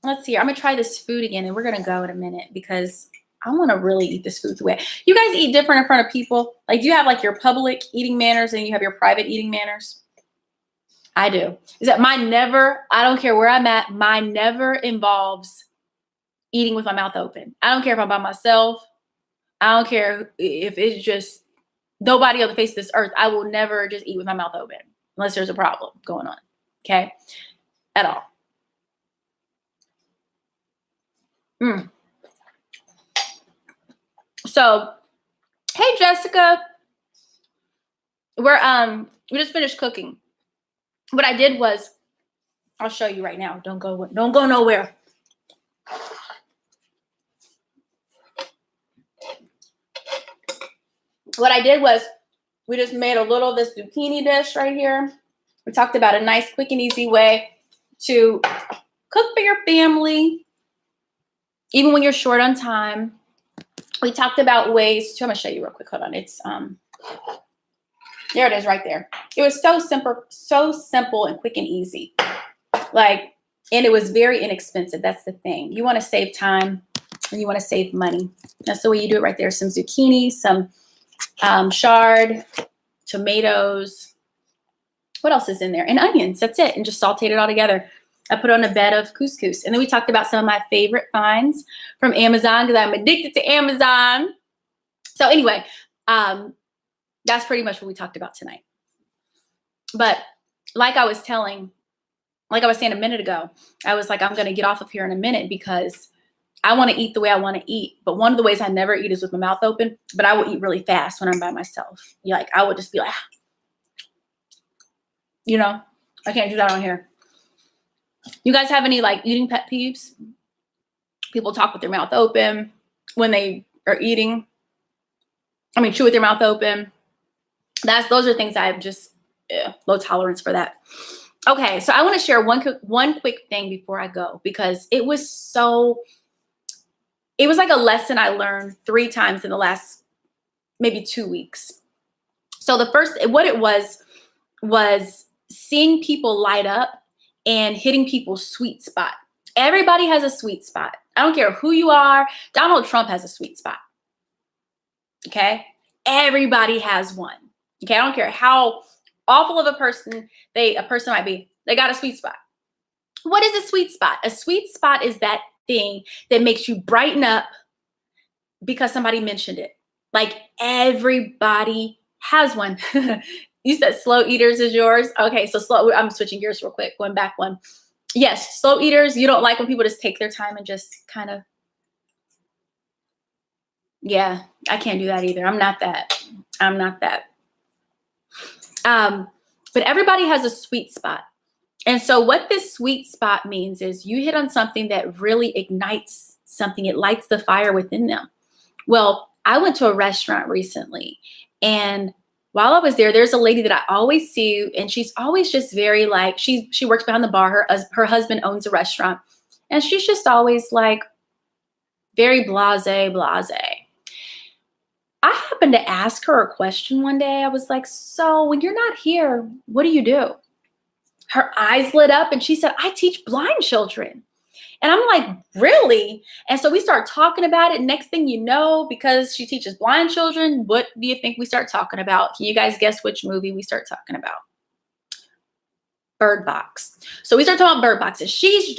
Let's see. I'm going to try this food again, and we're going to go in a minute because I want to really eat this food the way. You guys eat different in front of people? Like, do you have, your public eating manners and you have your private eating manners? I do. Is that mine never, I don't care where I'm at, mine never involves eating with my mouth open. I don't care if I'm by myself. I don't care if it's just nobody on the face of this earth. I will never just eat with my mouth open unless there's a problem going on. Okay? At all. So, hey Jessica. We just finished cooking. What I did was, I'll show you right now. Don't go nowhere. What I did was, we just made a little of this zucchini dish right here. We talked about a nice, quick, and easy way to cook for your family, even when you're short on time. We talked about ways to, I'm gonna show you real quick. Hold on. It's there it is right there. It was so simple and quick and easy. And it was very inexpensive. That's the thing. You want to save time and you want to save money. That's the way you do it right there. Some zucchini, some chard, tomatoes. What else is in there? And onions. That's it. And just sauteed it all together. I put on a bed of couscous. And then we talked about some of my favorite finds from Amazon because I'm addicted to Amazon. So anyway, that's pretty much what we talked about tonight. But like I was saying a minute ago, I was like, I'm going to get off of here in a minute because I want to eat the way I want to eat. But one of the ways I never eat is with my mouth open, but I will eat really fast when I'm by myself. Like I would just be like, you know, I can't do that on here. You guys have any like eating pet peeves? People talk with their mouth open when they are eating. I mean, chew with their mouth open. Those are things I've just low tolerance for that. Okay, so I want to share one quick thing before I go because it was like a lesson I learned 3 times in the last maybe 2 weeks. So the first, what it was seeing people light up and hitting people's sweet spot. Everybody has a sweet spot. I don't care who you are. Donald Trump has a sweet spot. Okay? Everybody has one. Okay? I don't care how awful of a person might be. They got a sweet spot. What is a sweet spot? A sweet spot is that thing that makes you brighten up because somebody mentioned it. Like everybody has one. You said slow eaters is yours. Okay, so slow. I'm switching gears real quick. Going back one. Yes, slow eaters. You don't like when people just take their time and just kind of. Yeah, I can't do that either. I'm not that. But everybody has a sweet spot. And so what this sweet spot means is you hit on something that really ignites something. It lights the fire within them. Well, I went to a restaurant recently, and while I was there, there's a lady that I always see, and she's always just very like, she works behind the bar. Her husband owns a restaurant, and she's just always like very blase. I happened to ask her a question one day. I was like, so when you're not here, what do you do? Her eyes lit up and she said, I teach blind children. And I'm like, really? And so we start talking about it. Next thing you know, because she teaches blind children, what do you think we start talking about? Can you guys guess which movie we start talking about? Bird Box. So we start talking about Bird Box. And she's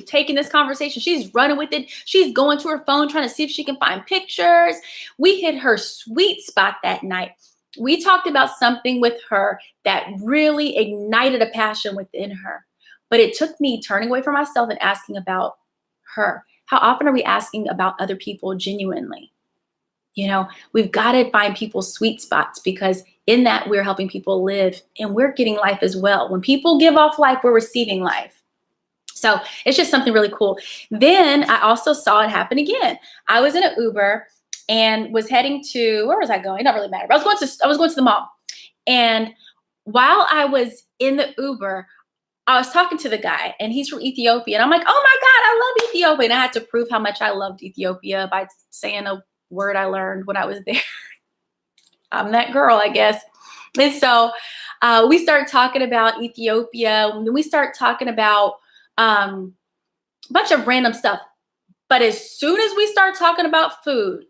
taking this conversation. She's running with it. She's going to her phone, trying to see if she can find pictures. We hit her sweet spot that night. We talked about something with her that really ignited a passion within her. But it took me turning away from myself and asking about her. How often are we asking about other people genuinely? You know, we've got to find people's sweet spots because in that we're helping people live and we're getting life as well. When people give off life, we're receiving life. So it's just something really cool. Then I also saw it happen again. I was in an Uber and was heading to, where was I going? It doesn't really matter. But I was going to the mall. And while I was in the Uber, I was talking to the guy and he's from Ethiopia. And I'm like, oh my God, I love Ethiopia. And I had to prove how much I loved Ethiopia by saying a word I learned when I was there. I'm that girl, I guess. And so we start talking about Ethiopia. And then we start talking about a bunch of random stuff. But as soon as we start talking about food,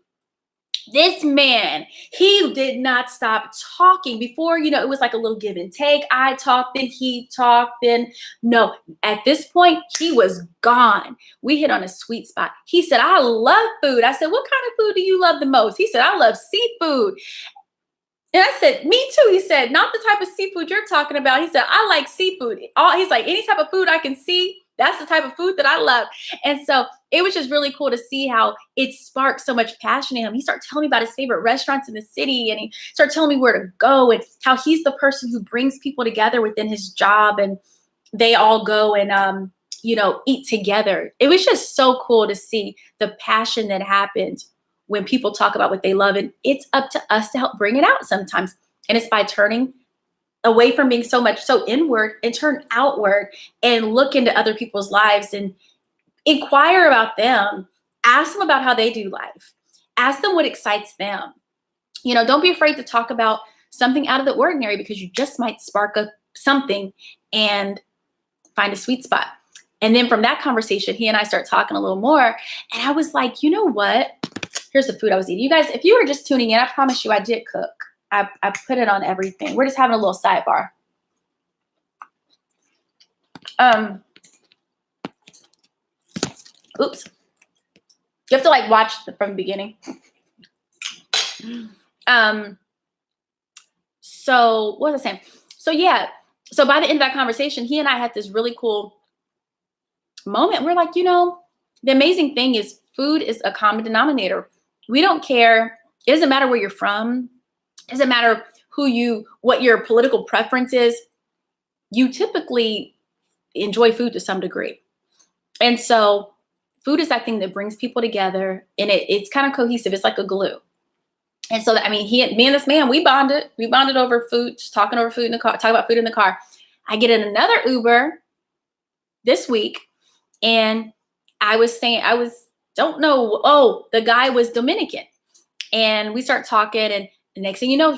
this man, he did not stop talking. Before, it was like a little give and take. I talked, then he talked, then no. At this point, he was gone. We hit on a sweet spot. He said, I love food. I said, what kind of food do you love the most? He said, I love seafood. And I said, me too. He said, not the type of seafood you're talking about. He said, I like seafood. He's like, any type of food I can see, that's the type of food that I love. And so it was just really cool to see how it sparked so much passion in him. He started telling me about his favorite restaurants in the city, and he started telling me where to go and how he's the person who brings people together within his job, and they all go and, eat together. It was just so cool to see the passion that happens when people talk about what they love, and it's up to us to help bring it out sometimes. And it's by turning away from being so inward and turn outward and look into other people's lives and inquire about them. Ask them about how they do life. Ask them what excites them. Don't be afraid to talk about something out of the ordinary because you just might spark up something and find a sweet spot. And then from that conversation, he and I start talking a little more. And I was like, you know what? Here's the food I was eating. You guys, if you were just tuning in, I promise you I did cook. I put it on everything. We're just having a little sidebar. Oops. You have to like watch from the beginning. So what was I saying? So yeah. So by the end of that conversation, he and I had this really cool moment. We're like, the amazing thing is food is a common denominator. We don't care. It doesn't matter where you're from. It doesn't matter what your political preference is. You typically enjoy food to some degree. And so food is that thing that brings people together, and it's kind of cohesive. It's like a glue. And so, me and this man, we bonded. We bonded over food, just talking over food in the car, talking about food in the car. I get in another Uber this week, and the guy was Dominican. And we start talking, and the next thing you know,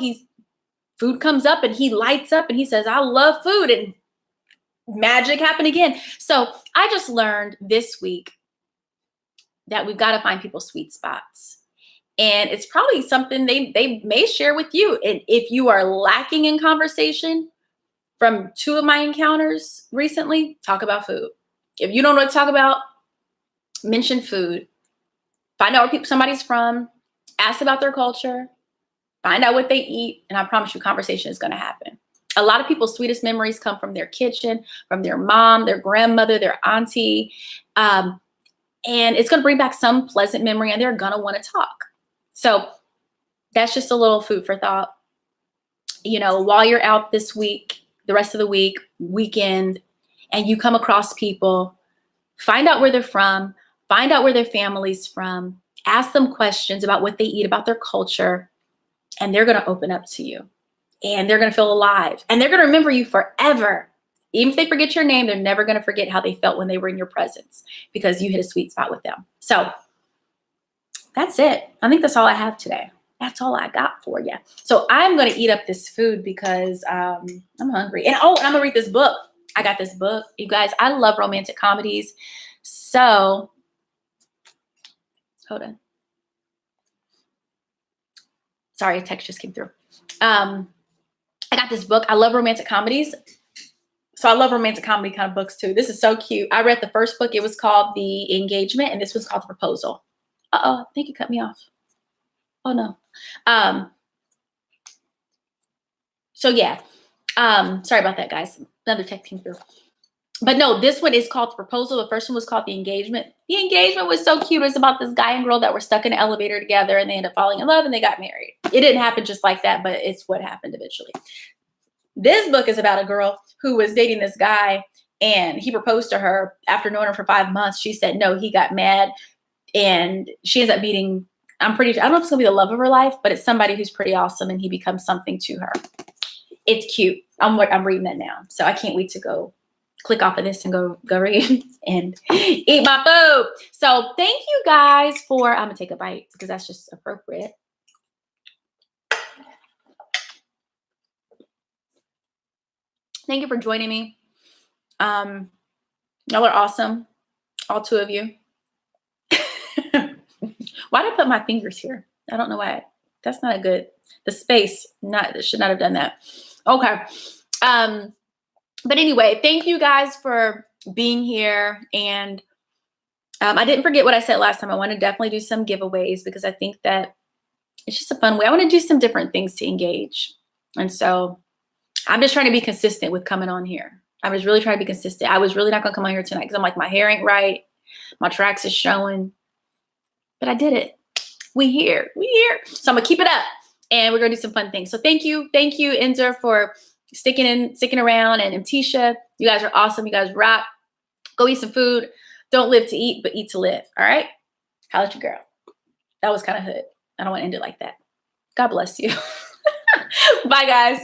food comes up, and he lights up, and he says, I love food, and magic happened again. So I just learned this week that we've got to find people's sweet spots. And it's probably something they may share with you. And if you are lacking in conversation from two of my encounters recently, talk about food. If you don't know what to talk about, mention food. Find out where somebody's from. Ask about their culture. Find out what they eat. And I promise you, conversation is going to happen. A lot of people's sweetest memories come from their kitchen, from their mom, their grandmother, their auntie. And it's going to bring back some pleasant memory, and they're going to want to talk. So that's just a little food for thought. While you're out this week, the rest of the weekend, and you come across people, find out where they're from, find out where their family's from, ask them questions about what they eat, about their culture, and they're going to open up to you, and they're going to feel alive, and they're going to remember you forever. Even if they forget your name, they're never going to forget how they felt when they were in your presence, because you hit a sweet spot with them. So that's it. I think that's all I have today. That's all I got for you. So I'm going to eat up this food because I'm hungry. And I'm going to read this book. I got this book. You guys, I love romantic comedies. So hold on. Sorry, a text just came through. I got this book. I love romantic comedies. So I love romantic comedy kind of books too. This is so cute. I read the first book. It was called The Engagement, and this was called The Proposal. Uh-oh, I think it cut me off. Oh no. So yeah. Sorry about that, guys. Another text came through. But no, this one is called The Proposal. The first one was called The Engagement. The Engagement was so cute. It was about this guy and girl that were stuck in an elevator together, and they ended up falling in love, and they got married. It didn't happen just like that, but it's what happened eventually. This book is about a girl who was dating this guy, and he proposed to her after knowing her for 5 months. She said no. He got mad, and she ends up meeting, I don't know if it's gonna be the love of her life, but it's somebody who's pretty awesome, and he becomes something to her. It's cute. I'm reading that now, so I can't wait to go click off of this and go read and eat my food. So thank you guys for, I'm gonna take a bite because that's just appropriate. Thank you for joining me. Y'all are awesome. All two of you. Why did I put my fingers here? I don't know why. That's not a good, the space, should not have done that. Okay. But anyway, thank you guys for being here. And I didn't forget what I said last time. I want to definitely do some giveaways because I think that it's just a fun way. I want to do some different things to engage. And so I'm just trying to be consistent with coming on here. I was really trying to be consistent. I was really not going to come on here tonight because I'm like, my hair ain't right. My tracks is showing. But I did it. We here. So I'm going to keep it up. And we're going to do some fun things. So thank you. Thank you, Enzer, for sticking around. And Tisha, you guys are awesome. You guys rock. Go eat some food. Don't live to eat, but eat to live. All right? Holla at your girl. That was kind of hood. I don't want to end it like that. God bless you. Bye, guys.